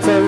एक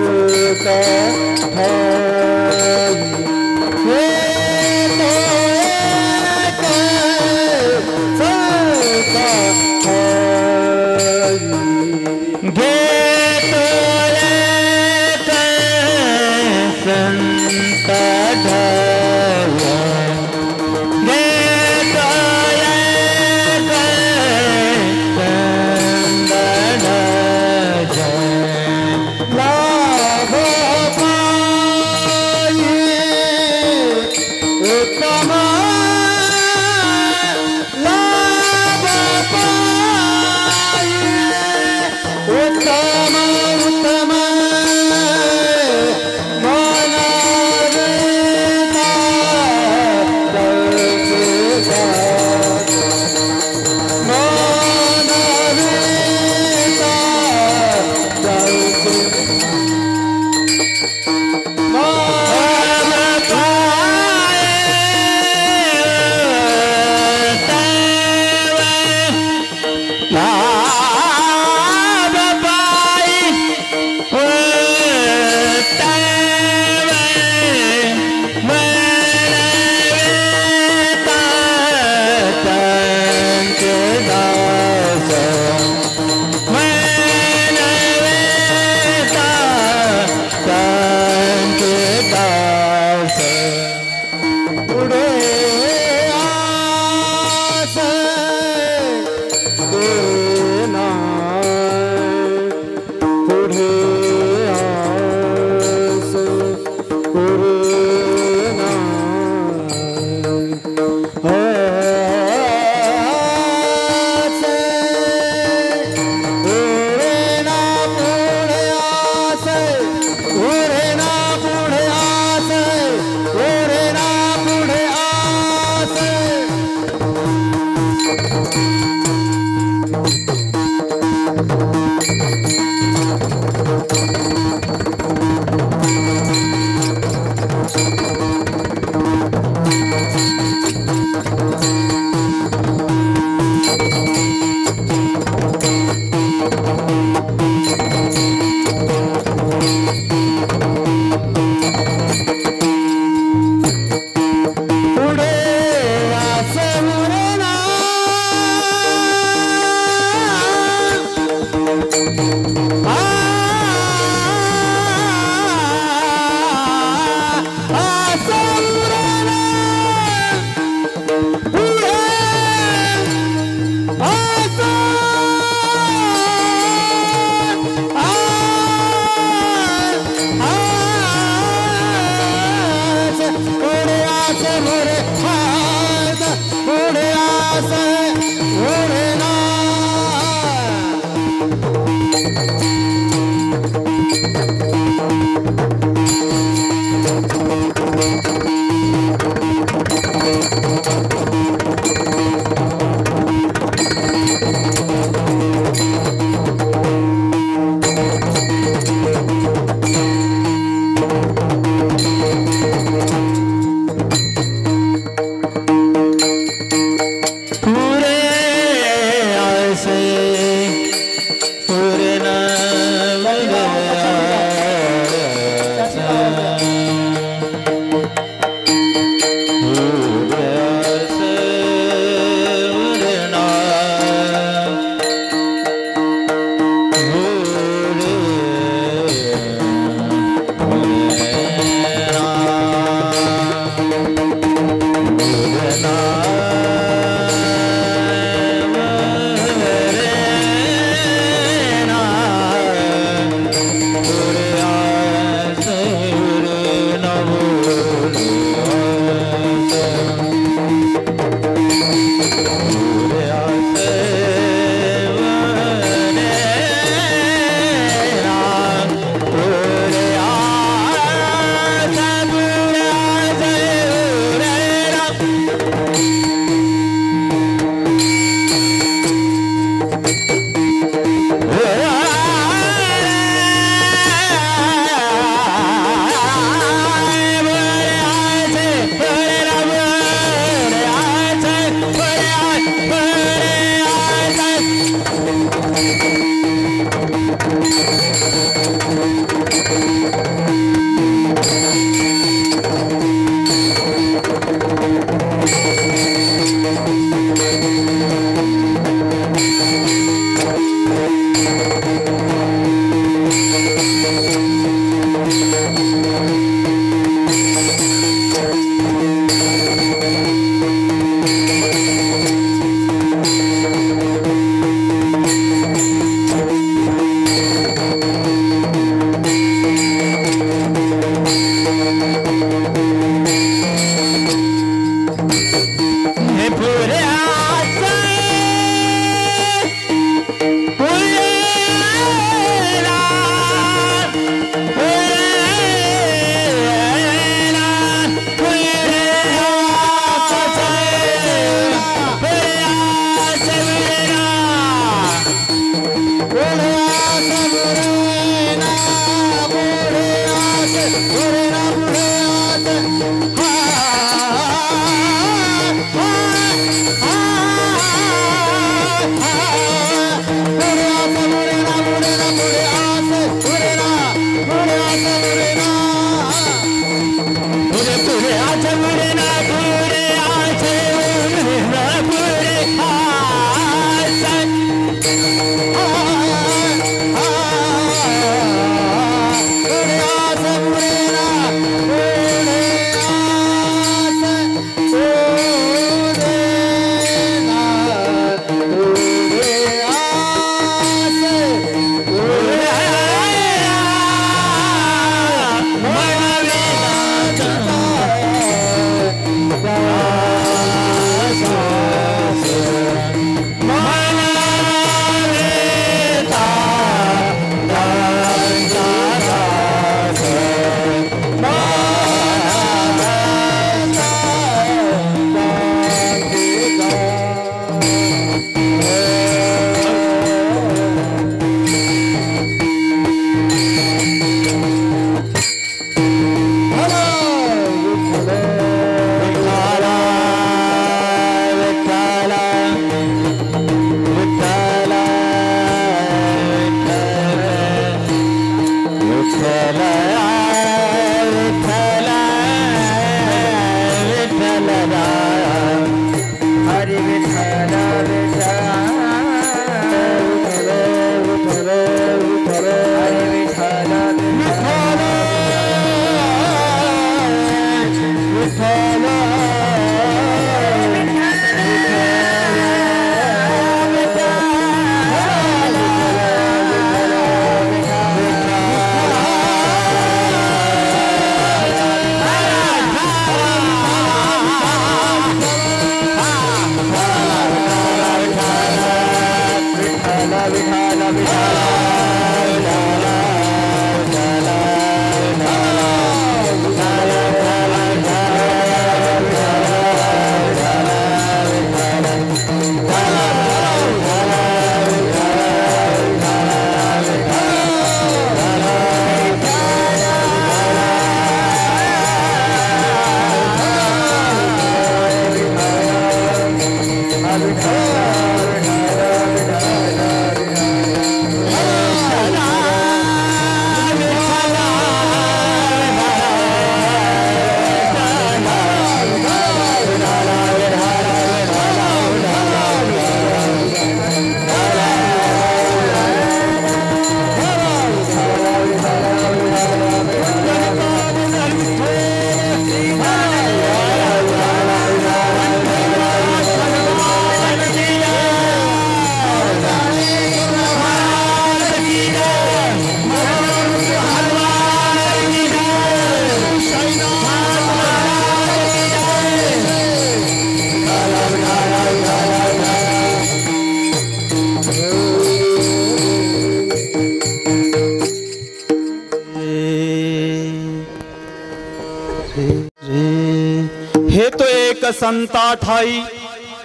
संता ठाई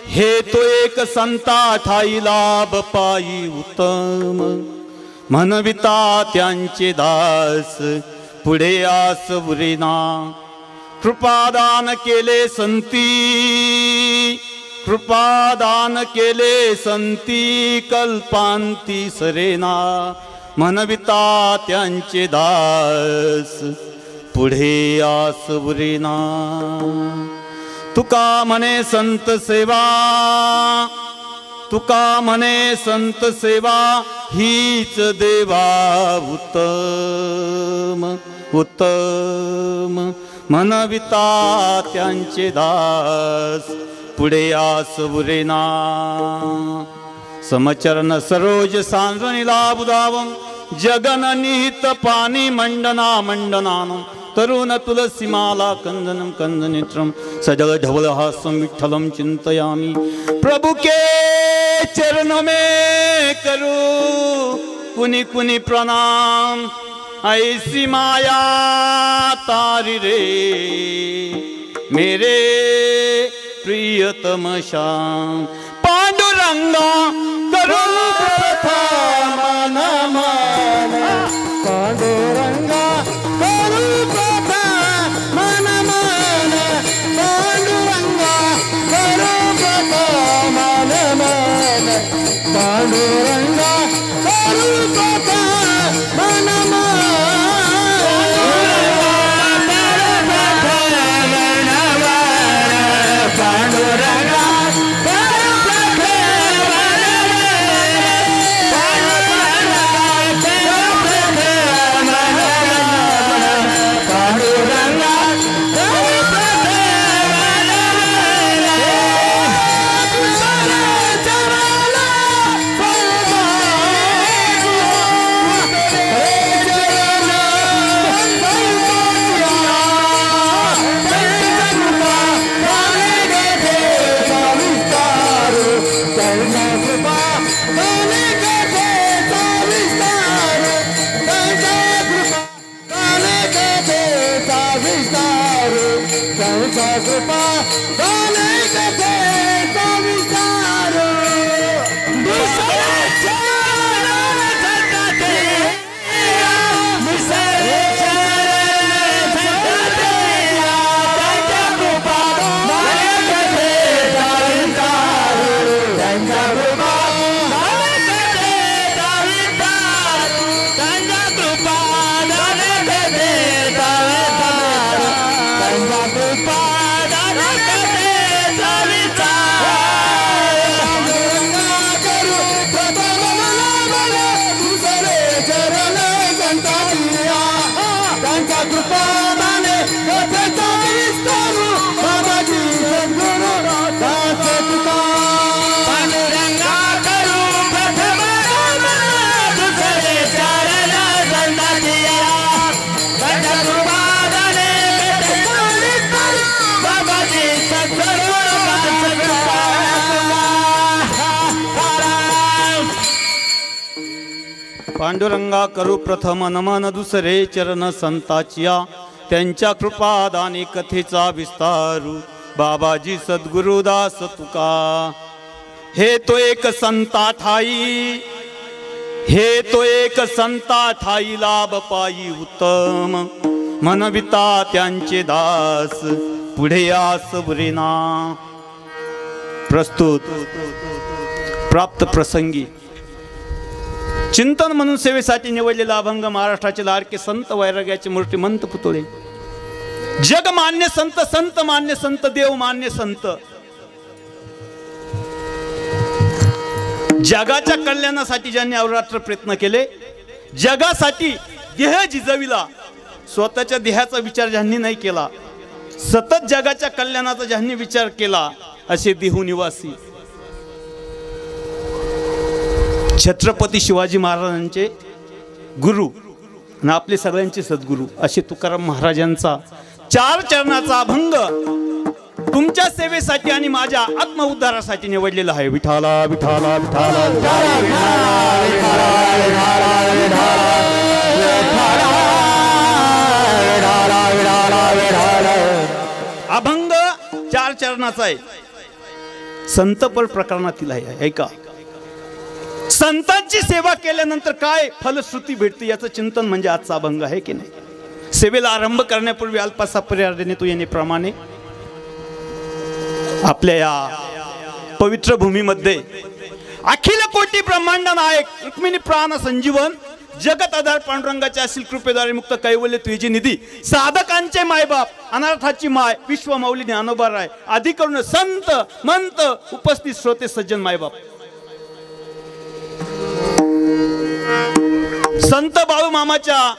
हे तो एक संता ठाई लाभ पायी उत्तम म्हणविता त्यांचे दास पुढे आस उरेना कृपादान केले संती कृपादान केले संती कल्पांती सरेना म्हणविता त्यांचे दास पुढे आस उरेना तुका म्हणे संत सेवा तुका म्हणे संत सेवा हीच देवा उत्तम उत्तम म्हणविता त्यांचे दास पुढे आस उरेना समचरण सरोज सांजणीला बुधावं जगननिहित पाणी मंडना मंडनानं तरुण तुलसीमाला कंदनम कंदनेत्रम सजल धवलहासं विठ्ठलं चिंतयामि प्रभु के चरण में करूं कुनि कुनि प्रणाम ऐसी माया तारी रे मेरे प्रियतम श्याम पांडुरंगा करूं प्रथम नमन पांडुरंगा पांडुरंगा करूपता मनमा पांडुरंगा पांडुरंगा करू प्रथम नमन दुसरे चरण संताचिया त्यांच्या कृपादाने कथेचा विस्तारू बाबाजी सद्गुरुदास तुका हे तो एक संता ठाई हे तो एक संता ठाई लाभ पायी उत्तम मनविता त्यांचे दास पुढे आस बुरेना। प्रस्तुत प्राप्त प्रसंगी चिंतन म्हणून सेवेसाठी निवडलेला अभंग महाराष्ट्राचे लाडके संत वैराग्याचे मूर्तिमंत पुतळे जग मान्य संत संत मान्य संत देव मान्य संत जगाच्या कल्याणासाठी ज्यांनी अवरात्र प्रयत्न केले जगासाठी देह जिजविला स्वतःच्या देहाचा विचार ज्यांनी नाही केला सतत जगाच्या कल्याणाचा ज्यांनी विचार केला असे देहू निवासी छत्रपती शिवाजी महाराजांचे गुरु आणि आपले सगळ्यांचे सद्गुरू असे तुकाराम महाराजांचा 4 चरणाचा अभंग तुमच्या सेवेसाठी आणि माझ्या आत्मउद्धारासाठी निवडलेला आहे। विठाला विठाला विठाला अभंग 4 चरणाचा आहे संतपर प्रकरणातील आहे। ऐका संतांची सेवा केल्यानंतर काय फलश्रुती भेटते याचं चिंतन म्हणजे आजचा अभंग आहे की नाही। सेवेला आरंभ करण्यापूर्वी अल्पासा पर्याय देतो येण्याप्रमाणे आपल्या या पवित्र भूमीमध्ये अखिल कोटी ब्रह्मांड नायक रुक्मिणी प्राण संजीवन जगत आधार पांडुरंगाच्या असील कृपेद्वारे मुक्त कैवल्य तुझी निधी साधकांचे मायबाप अनाथाची माय विश्व मौली ज्ञानोबा राय आधी करून संत मंत उपस्थित श्रोते सज्जन मायबाप संत बाळू मामाच्या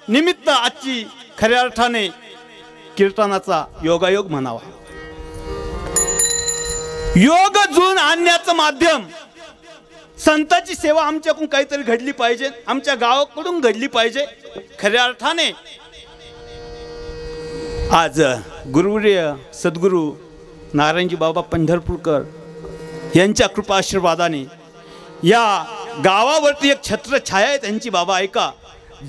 निमित्त आजची खऱ्या अर्थाने कीर्तनाचा योगायोग म्हणावा। योग जुळून आणण्याचं माध्यम संतांची सेवा आमच्याकडून काहीतरी घडली पाहिजे आमच्या गावाकडून घडली पाहिजे। खऱ्या अर्थाने आज गुरुवर्य सद्गुरू नारायणजी बाबा पंढरपूरकर यांच्या कृपा आशीर्वादाने या गावावरती एक छत्र छाया आहे त्यांची। बाबा ऐका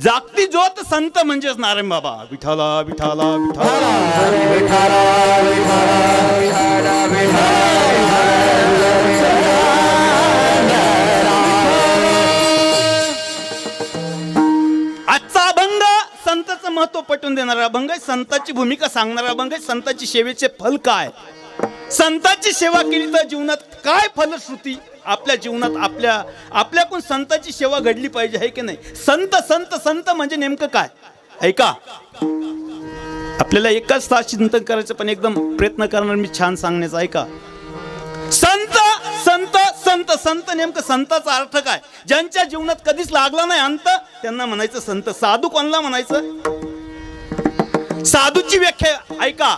जागती ज्योत संत म्हणजेच नारायण बाबा विठाला विठाला विठाला आजचा अभंग संतांचं महत्व पटवून देणारा अभंग आहे संतांची भूमिका सांगणारा अभंग आहे संतांची सेवेचे फल काय संतांची सेवा केली तर जीवनात काय फलश्रुती आपल्या जीवनात आपल्याकडून संतांची सेवा घडली पाहिजे आहे की नाही। संत संत संत म्हणजे नेमकं काय ऐका आपल्याला एकाच तास चिंतन करायचं पण एकदम प्रयत्न करणार मी छान सांगण्याचा। ऐका संत संत संत संत नेमकं संताचा अर्थ काय ज्यांच्या जीवनात कधीच लागला नाही अंत त्यांना म्हणायचं संत। साधू कोणाला म्हणायचं साधूची व्याख्या ऐका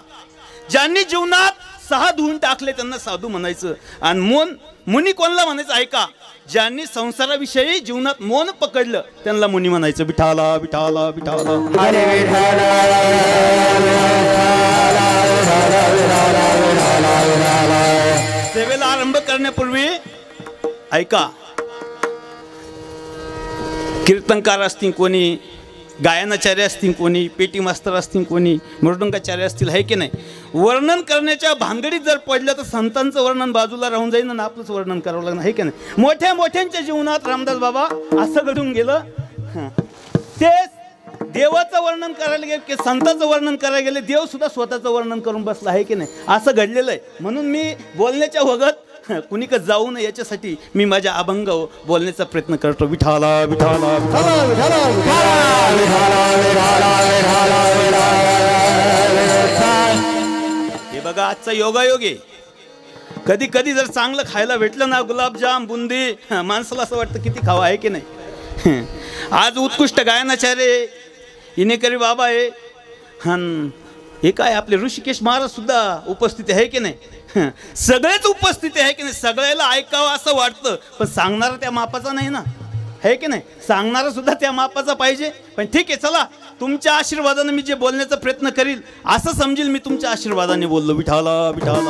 ज्यांनी जीवनात 6 धुवून टाकले त्यांना साधू म्हणायचं। आणि मुनी कोणाला म्हणायचं ऐका ज्यांनी संसाराविषयी जीवनात मौन पकडलं त्यांना मुनी म्हणायचं। विठाला विठाला विठाला सेवेला आरंभ करण्यापूर्वी ऐका कीर्तनकार असतील कोणी गायनाचार्य असतील कोणी पेटी मास्तर असतील कोणी मृदंगाचार्य असतील आहे की नाही वर्णन करण्याच्या भानगडीत जर पडलं तर संतांचं वर्णन बाजूला राहून जाईल आणि आपलंच वर्णन करावं लागणार आहे की नाही। मोठ्या मोठ्यांच्या जीवनात रामदास बाबा असं घडून गेलं ते देवाचं वर्णन करायला गेले की संतांचं वर्णन करायला गेले देव सुद्धा स्वतःचं वर्णन करून बसला आहे की नाही असं घडलेलं आहे। म्हणून मी बोलण्याच्या वगत कुणीकडे जाऊ नये याच्यासाठी मी माझ्या अभंग बोलण्याचा प्रयत्न करतो। विठाला विठाला हे बघा आजचा योगायोग आहे। कधी कधी जर चांगलं खायला भेटलं ना गुलाबजाम बुंदी माणसाला असं वाटतं किती खावं आहे की नाही। आज उत्कृष्ट गायनाचार्य इनेकरी बाबा आहे हे काय आपले ऋषिकेश महाराज सुद्धा उपस्थित आहे की नाही सगळेच उपस्थित आहे की नाही सगळ्याला ऐकावं असं वाटतं पण सांगणारा त्या मापाचा नाही ना आहे की नाही सांगणारा सुद्धा त्या मापाचा पाहिजे। पण ठीक आहे चला तुमच्या आशीर्वादाने मी जे बोलण्याचा प्रयत्न करील असं समजेल मी तुमच्या आशीर्वादाने बोललो। विठाला विठाला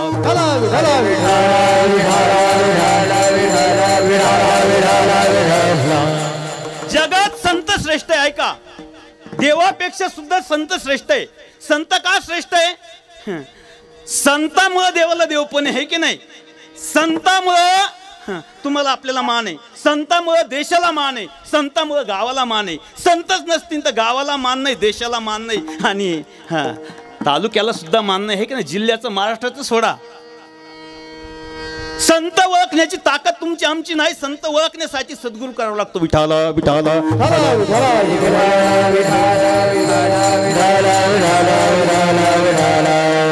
जगात संत श्रेष्ठ आहे ऐका, देवापेक्षा सुद्धा संत श्रेष्ठ आहे. संत का श्रेष्ठ आहे? संतामुळे देवाला देवपण आहे की नाही. संतामुळे तुम्हाला आपल्याला मान आहे, संतामुळे देशाला मान आहे, संतामुळे गावाला मान आहे. संतच नसतील तर गावाला मान नाही, देशाला मान नाही, आणि तालुक्याला सुद्धा मान नाही, हे की नाही. जिल्ह्याचं, महाराष्ट्राचं सोडा. संत ओळखण्याची ताकद तुमची आमची नाही. संत ओळखण्यासाठी सद्गुरू करावा लागतो. विठाला विठाला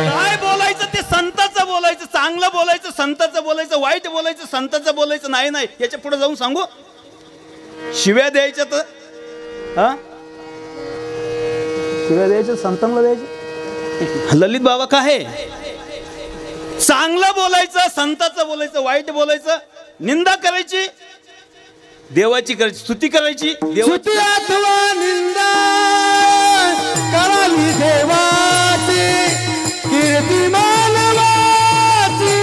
काय बोलायचं ते संताचं बोलायचं, चांगलं बोलायचं संताचं बोलायचं, वाईट बोलायचं संताचं बोलायचं. नाही नाही, याच्या पुढे जाऊन सांगू, शिव्या द्यायच्या तर शिव्या द्यायच्या संतांना द्यायच्या. ललित बाबा काय आहे, चांगलं बोलायचं संताचं बोलायचं, वाईट बोलायचं, निंदा करायची देवाची करायची, स्तुती करायची देवाची, अथवा निंदा करावी देवाची, कीर्ती मानवाची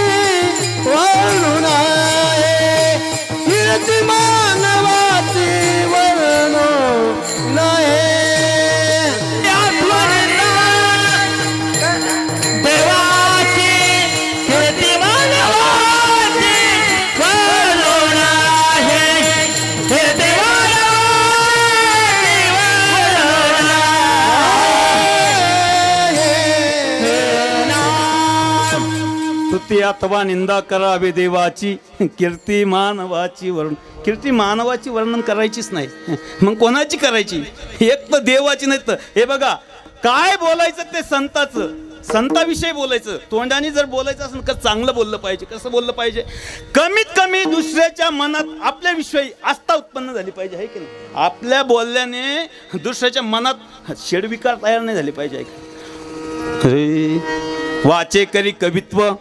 वर्णन आहे, कीर्ती मानवाची वर्णन आहे. स्तुती अथवा निंदा करावी देवाची, कीर्ती मानवाची वर्णन. कीर्ती मानवाची वर्णन करायचीच नाही, मग कोणाची करायची? एक तर देवाची, नाही तर हे बघा काय बोलायचं ते संताचं, संताविषयी बोलायचं. तोंडाने जर बोलायचं असेल तर चांगलं बोललं पाहिजे. कसं बोललं पाहिजे? कमीत कमी दुसऱ्याच्या मनात आपल्याविषयी आस्था उत्पन्न झाली पाहिजे, आहे की नाही. आपल्या बोलल्याने दुसऱ्याच्या मनात शेडविकार तयार नाही झाले पाहिजे. वाचे करी कवित्व,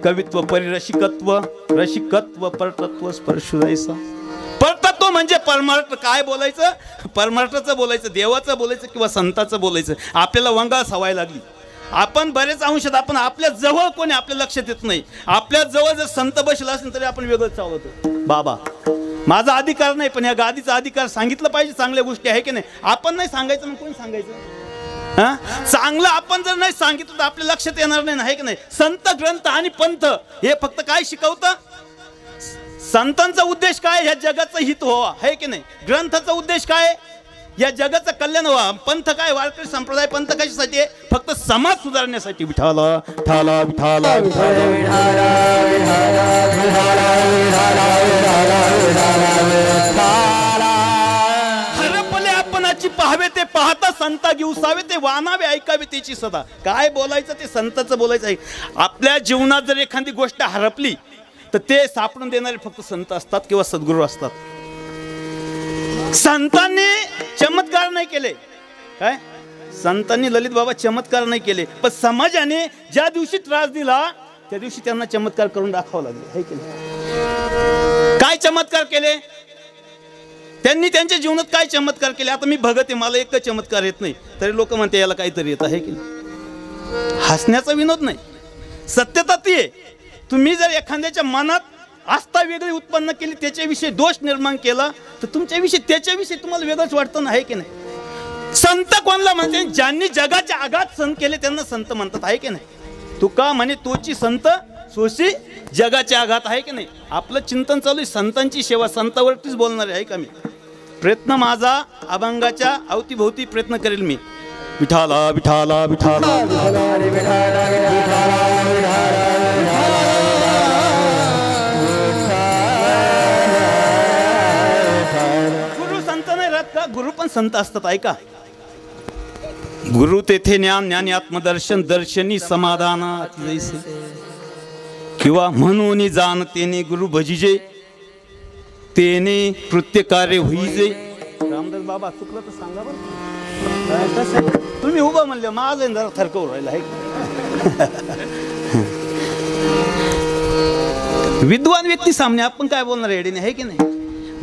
कवित्व परी रसिकत्व, रसिकत्व परतत्व स्पर्शुरायचा. परतत्व म्हणजे परमार्थ. काय बोलायचं? परमार्थाचं बोलायचं, देवाचं बोलायचं किंवा संताचं बोलायचं. आपल्याला वंगाळ सवय लागली. आपण बरेच अंशात आपण आपल्या जवळ कोणी आपल्या लक्षात येत नाही. आपल्या जवळ जर संत बसला असेल तरी आपण वेगळंच चालवतो. बाबा माझा अधिकार नाही, पण या गादीचा अधिकार सांगितलं पाहिजे. चांगल्या गोष्टी आहे की नाही. आपण नाही सांगायचं मग कोणी सांगायचं? चांगलं आपण जर नाही सांगितलं तर आपल्या लक्षात येणार नाही, आहे की नाही. संत ग्रंथ आणि पंथ हे फक्त काय शिकवतं? संतांचा उद्देश काय? या जगाचं हित व्हावा, आहे की नाही. ग्रंथाचा उद्देश काय? या जगाचं कल्याण व्हावा. पंथ काय? वारकरी संप्रदाय पंथ कशासाठी आहे? फक्त समाज सुधारण्यासाठी. विठाला विठाला विठाला हरपले आपणाची पाहावे ते पाहता संता घेऊसावे ते वानावे ऐकावे त्याची सदा. काय बोलायचं ते संताचं बोलायचं आहे. आपल्या जीवनात जर एखादी गोष्ट हरपली तर ते सापडून देणारे फक्त संत असतात किंवा सद्गुरू असतात. संतांनी चमत्कार नाही केले. काय संतांनी ललित बाबा चमत्कार नाही केले, पण समाजाने ज्या दिवशी त्रास दिला त्या दिवशी त्यांना चमत्कार करून दाखवावं लागले, है की नाही. काय चमत्कार केले त्यांनी? त्यांच्या जीवनात काय चमत्कार केले? आता मी भगत आहे, मला एक चमत्कार येत नाही तरी लोक म्हणते याला काहीतरी येत आहे की नाही. हसण्याचा विनोद नाही, सत्यता ती आहे. तुम्ही जर एखाद्याच्या मनात आस्था वेगळी उत्पन्न केली, त्याच्याविषयी दोष निर्माण केला तर तुमच्याविषयी त्याच्याविषयी तुम्हाला वेगळंच वाटतं ना, आहे की नाही. संत कोणला म्हणते? ज्यांनी जगाच्या आघात संत केले त्यांना संत म्हणतात, आहे की नाही. तुका म्हणे तोची संत सोशी जगाच्या आघात, आहे की नाही. आपलं चिंतन चालू आहे संतांची सेवा, संतावरतीच बोलणार आहे का मी. प्रयत्न माझा अभंगाच्या अवतीभोवती प्रयत्न करेल मी. विठाला विठाला विठाला गुरु संत नाही राहत का? गुरु पण संत असतात, ऐका. गुरु तेथे ज्ञान, ज्ञानी आत्मदर्शन, दर्शनी समाधान जैसे, किंवा म्हणून जाणतेने गुरु भजिजे तेने कृत्य कार्य होईजे. रामदास बाबा चुकलं तर सांगा बरं. तुम्ही उभा म्हणले माझं जरा थरकवून राहिला आहे. विद्वान व्यक्ती सामने आपण काय बोलणार येडीने, आहे की नाही.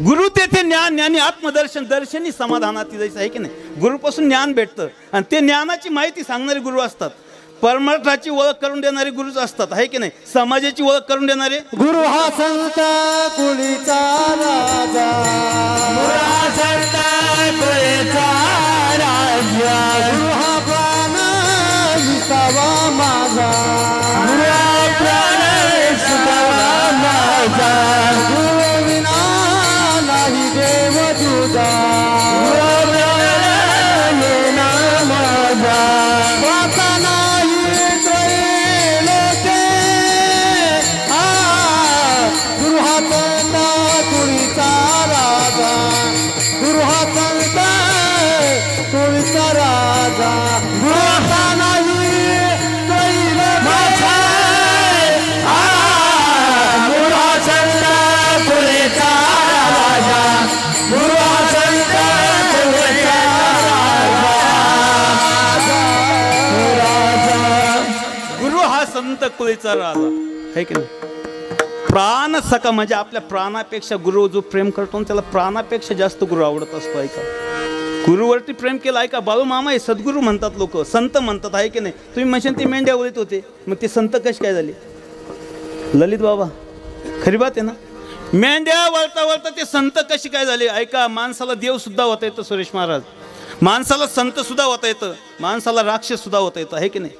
गुरु तेथे ज्ञान, ज्ञानी आत्मदर्शन, दर्शनी समाधानाती जायचं, आहे की नाही. गुरुपासून ज्ञान भेटतं आणि ते ज्ञानाची माहिती सांगणारे गुरु असतात. परमार्थाची ओळख करून देणारे गुरुच असतात, आहे की नाही? समाजाची ओळख करून देणारे गुरु हा संत कुळीचा राजा, गुरु हा संत कुळीचा राजा, गुरु हा प्राण विसावा माझा, गुरु हा प्राण विसावा माझा, गुरु विना नाही देव तुझा, गुरु विना माझा वाचा नाही त्रैलोके, गुरु हा संत कुळीचा राजा, गुरु हा संत कुळीचा राजा, गुरु वाचा नाही त्रैलोके, गुरु हा संत कुळीचा राजा, गुरु हा संत कुळीचा गुरु हा संत कुळीचा राजा, आहे की नाही? प्राण सखा म्हणजे आपल्या प्राणापेक्षा गुरु जो प्रेम करतो ना, त्याला प्राणापेक्षा जास्त गुरु आवडत असतो, आहे का? गुरुवरती प्रेम केलं, आहे का? बाळू मामा हे सद्गुरू म्हणतात, लोक संत म्हणतात, आहे की नाही? तुम्ही म्हणशाल ते मेंढ्या वळीत होते, मग ते संत कसे काय झाले? ललित बाबा, खरी बात आहे ना? मेंढ्या वळता वळता ते संत कसे काय झाले? ऐका, माणसाला देव सुद्धा होता येतं सुरेश महाराज, माणसाला संत सुद्धा होता येतं, माणसाला राक्षस सुद्धा होता येतं, आहे की नाही?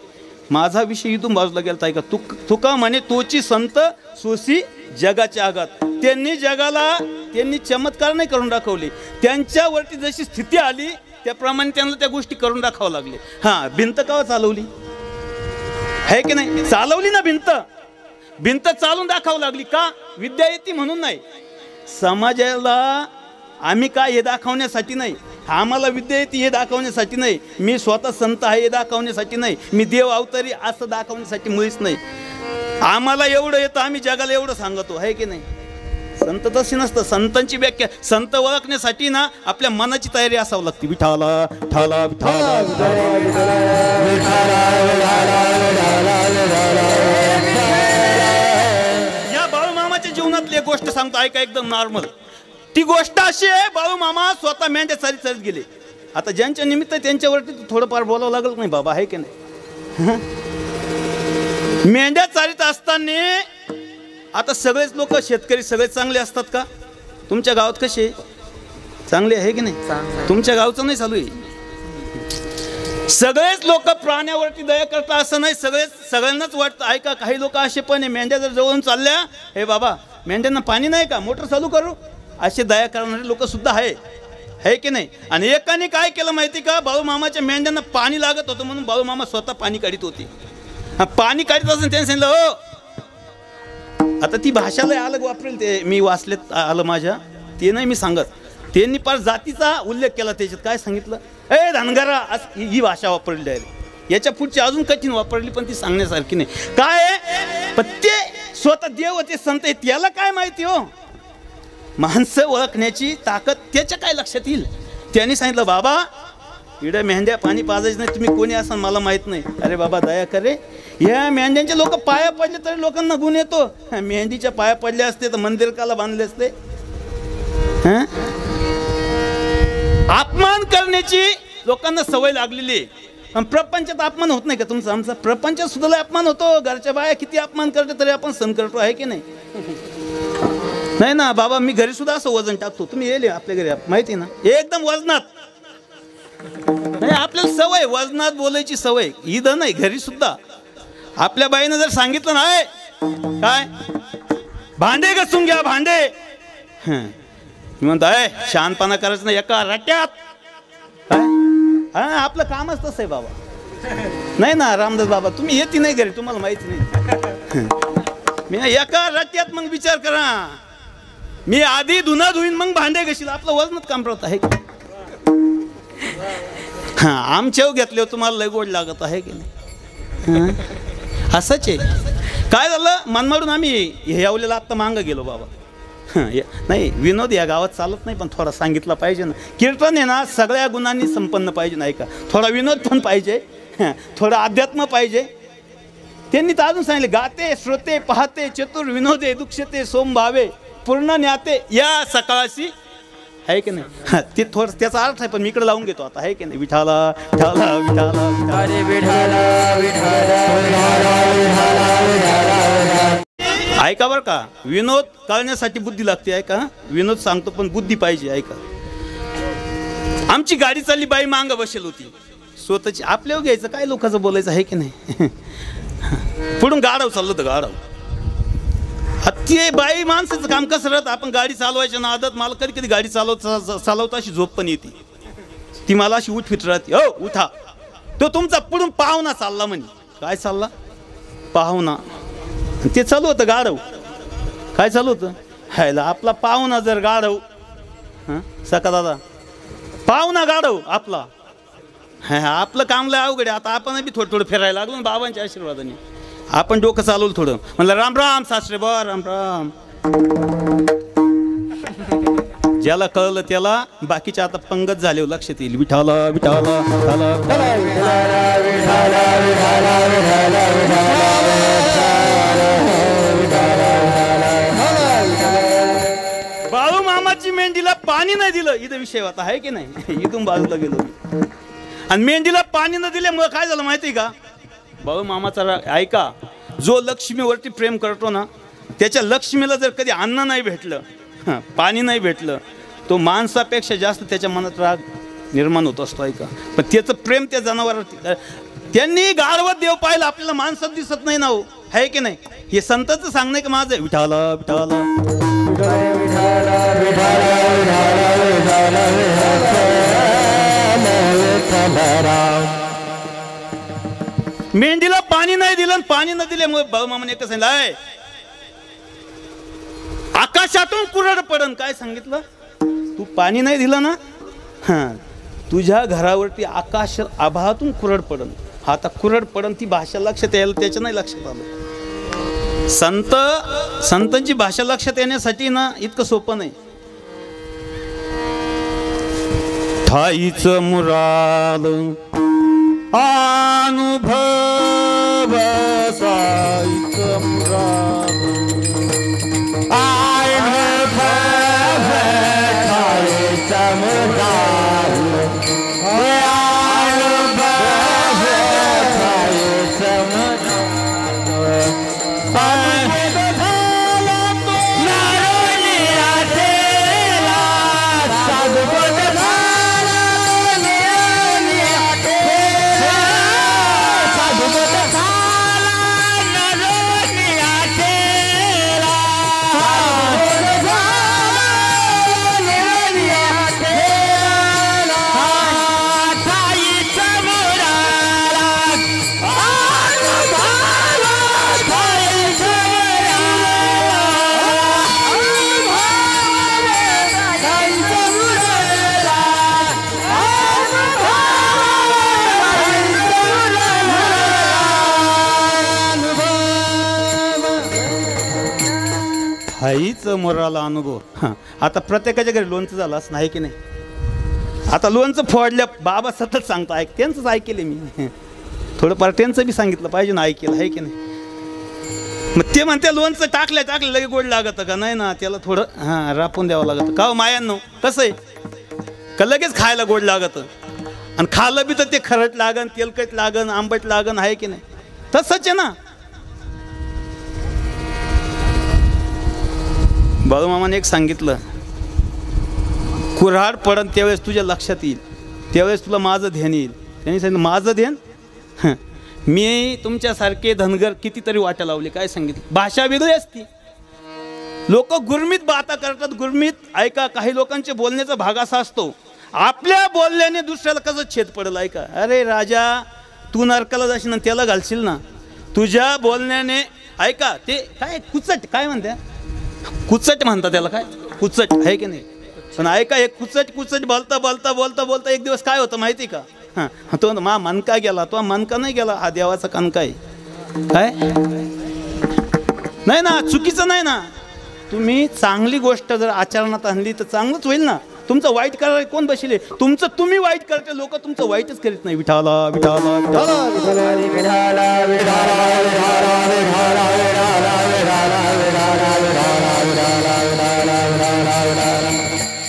माझा विषय इथून बाजूला गेला, ऐका. तुका म्हणे तोची संत सोसी जगाच्या आगात. त्यांनी जगाला त्यांनी चमत्कार नाही करून दाखवले, त्यांच्यावरती जशी स्थिती आली त्याप्रमाणे त्यांना त्या गोष्टी करून दाखवावं लागले. हां, भिंत का चालवली, आहे की नाही? चालवली ना भिंत, भिंत चालून दाखवावं लागली का? विद्या येते म्हणून नाही, समाजाला आम्ही काय हे दाखवण्यासाठी नाही, आम्हाला विद्या येते हे दाखवण्यासाठी नाही, मी स्वतः संत आहे हे दाखवण्यासाठी नाही, मी देव अवतारी असं दाखवण्यासाठी मुळीच नाही. आम्हाला एवढं येतं, आम्ही जगाला एवढं सांगतो, आहे की नाही? संत तशी नसतं. संतांची व्याख्या, संत ओळखण्यासाठी ना आपल्या मनाची तयारी असावं लागते. विठाला ठाला विठाला, या बाळूमामाच्या जीवनातली एक गोष्ट सांगतो, ऐका, एकदम नॉर्मल. ती गोष्ट अशी आहे, बाळू मामा स्वतः मेंढ्या चालीत चालीत गेले. आता ज्यांच्या निमित्त त्यांच्यावरती थोडंफार बोलावं लागलं नाही बाबा, आहे की नाही? मेंढ्या चालीत असताना आता सगळेच लोक शेतकरी सगळेच चांगले असतात का? तुमच्या गावात कसे चांगले आहे की नाही? तुमच्या गावचं नाही चालू आहे. सगळेच लोक प्राण्यावरती दया करतात असं नाही, सगळ्यांनाच वाटतं. ऐका, काही लोक असे पण आहे, मेंढ्या जर जवळून चालल्या, हे बाबा मेंढ्यांना पाणी नाही का, मोटर चालू करू, असे दया करणारे लोक सुद्धा आहे की नाही? आणि एकाने काय केलं माहिती का? बाळू मामाच्या मेंढ्यांना पाणी लागत होतं म्हणून बाळू मामा स्वतः पाणी काढीत होते. पाणी काढत असं त्यांनी सांगितलं, हो आता ती भाषाला अलग वापरेल, ते मी वाचलेत आलं माझ्या, ते नाही मी सांगत. त्यांनी पार जातीचा उल्लेख केला त्याच्यात. काय सांगितलं? ए धनगरा, ही भाषा वापरली डायरेक्ट. याच्या पुढची अजून कठीण वापरली, पण ती सांगण्यासारखी नाही. काय आहे, पण ते स्वतः देव होते, संत आहेत, याला काय माहिती हो? माणसं ओळखण्याची ताकद त्याच्या काय लक्षात येईल? त्यांनी सांगितलं, बाबा इकडे मेंढ्या पाणी पाजायचं नाही, तुम्ही कोणी असाल मला माहीत नाही. अरे बाबा दया करे, या मेंढ्यांचे लोक पाया पडले तरी लोकांना गुण येतो. मेंढीच्या पाया पडले असते तर मंदिर काला बांधले असते? अपमान करण्याची लोकांना सवय लागलेली आहे. प्रपंचात अपमान होत नाही का तुमचा? आमचा प्रपंचात सुद्धा अपमान होतो. घरच्या बाया किती अपमान करते तरी आपण सहन करतो, आहे की नाही? नाही ना बाबा, मी घरी सुद्धा असं वजन टाकतो. तुम्ही येईल आपल्या घरी, माहिती ना, एकदम वजनात. नाही, आपल्याला सवय वजनात बोलायची सवय. इथं नाही, घरी सुद्धा आपल्या बाईनं जर सांगितलं ना, काय भांडे घासून घ्या भांडे, मी म्हणताय शहाणपणा करायचं नाही एका रट्यात. हा, आपलं कामच तसं आहे बाबा. नाही ना रामदास बाबा, तुम्ही येते नाही घरी, तुम्हाला माहिती नाही. मी एका रट्यात मग विचार करा, मी आधी धुना धुईन मग भांडे घाशील. आपलं वजनच काम करत आहे. हा, आमच्या घेतले तुम्हाला लय गोड लागत आहे की नाही? असंच आहे. काय झालं, मनमाडून आम्ही हे यावलेला आत्ता मागं गेलो बाबा. नाही, विनोद या गावात चालत नाही, पण थोडा सांगितला पाहिजे ना. कीर्तन आहे ना, सगळ्या गुणांनी संपन्न पाहिजे, नाही का? थोडा विनोद पण पाहिजे, थोडा अध्यात्म पाहिजे. त्यांनी तर अजून सांगितले, गाते श्रोते पाहते चतुर विनोदे दुक्षते सोमभावे पूर्ण न्याते या सकाळशी, आहे की नाही? ते थोडं त्याचा अर्थ आहे, पण मी इकडे लावून घेतो आता, आहे की नाही? विठाला विठाला विठाला हरे विठाला विठाला विठाला. ऐका बरं का, विनोद कळण्यासाठी बुद्धी लागते. ऐका, विनोद सांगतो पण बुद्धी पाहिजे. ऐका, आमची गाडी चालली, बाई मांग बसेल होती स्वतःची. आपल्यावर घ्यायचं काय, लोकांचं बोलायचं, आहे की नाही? पुढून गाडव चाललं होतं, गाडव. ते बाई माणसाचं काम कसं राहत, आपण गाडी चालवायच्या नादात मला कधी कधी गाडी चालवता अशी झोप पण येते. ती मला अशी उठवीत राहते, हो उठा. तो तुमचा पुढून पाहुणा चालला म्हणे. काय चालला? पाहुणा. ते चालू होतं गाढव. काय चालू होतं? हायला आपला पाहुणा जर गाढव, हां सका दादा, पाहुणा गाढव आपला, हा आपलं काम लय अवघड आहे. आता आपण बी थोडं थोडं फिरायला लागलो ना बाबांच्या आशीर्वादाने. आपण डोकं चालवलं थोडं, म्हणलं राम राम सासरे बा, राम राम. ज्याला कळलं त्याला, बाकीच्या आता पंगत झाले लक्षात येईल. विठाला विठाला विठाला बाळू मामाची मेंढीला पाणी नाही दिलं, इथं विषय होता, आहे की नाही? इथून बाजूला गेलो मी. आणि मेंढीला पाणी न दिल्यामुळे काय झालं माहिती का? बाळू मामाचा ऐका, जो लक्ष्मीवरती प्रेम करतो ना, त्याच्या लक्ष्मीला जर कधी अन्न नाही भेटलं, पाणी नाही भेटलं, तो माणसापेक्षा जास्त त्याच्या मनात राग निर्माण होत असतो. ऐका, पण त्याचं प्रेम त्या जनावरावरती. त्यांनी गाढवात देव पाहिलं, आपल्याला माणसात दिसत नाही ना हो, आहे की नाही? हे संतांचं सांगणं आहे का माझं? विठाला विठाला मेंढीला पाणी नाही दिलं, पाणी न दिल्यामुळे बाळूमामाने एकच सांगितलं, आहे आकाशातून कुरड पडन. काय सांगितलं? तू पाणी नाही दिलं ना, हा तुझ्या घरावरती आकाश आभाळातून कुरड पडन. हा आता कुरड पडन ती भाषा लक्षात यायला त्याच्या नाही लक्षात आलं. संतांची भाषा लक्षात येण्यासाठी ना इतकं सोपं नाही. ठाईच मुराद अनुभव साईच मुराद हाईच मोराला अनुभव. हां, आता प्रत्येकाच्या घरी लोणचं झालं असं नाही की नाही? आता लोणचं फोडल्या बाबा सतत सांगतो, ऐक त्यांचंच ऐकेले मी. थोडंफार त्यांचं बी सांगितलं पाहिजे ना, ऐकेलं आहे की नाही? मग ते म्हणते लोणचं टाकलं लगे गोड लागतं का? नाही ना, त्याला थोडं हां रापून द्यावं लागतं. का हो मायांनो, कसं आहे का लगेच खायला गोड लागतं, आणि खाल्लं बी तर ते खरट लागन, तेलकट लागन, आंबट लागन, आहे की नाही? तसंच आहे ना. बाळूमामाने एक सांगितलं, कुऱ्हाड पडन त्यावेळेस तुझ्या लक्षात येईल, त्यावेळेस तुला माझं ध्यान येईल. त्यांनी सांगितलं माझं ध्यान? मी तुमच्यासारखे धनगर कितीतरी वाट्या लावले. काय सांगितलं? भाषा वेगळी असती, लोक गुरमीत बाता करतात, गुरमीत. ऐका, काही लोकांचे बोलण्याचा भाग असा असतो, आपल्या बोलल्याने दुसऱ्याला कसं छेद पडेल. ऐका, अरे राजा तू नरकाला जाशील ना, त्याला घालशील ना तुझ्या बोलण्याने. ऐका, ते काय कुचट काय म्हणते, कुचट म्हणतात त्याला, काय कुचट आहे की नाही? पण ऐका, हे कुचट बोलता बोलता बोलता बोलता एक दिवस काय होतं माहिती का? हां, तो मा मनका गेला, तो मनका नाही गेला, हा देवाचा कणका आहे. काय नाही ना, चुकीचं नाही ना. तुम्ही चांगली गोष्ट जर आचरणात आणली तर चांगलंच होईल ना. तुमचं वाईट करायला कोण बसले? तुमचं तुम्ही वाईट करते, लोक तुमचं वाईटच करीत नाही. विठाला विठाला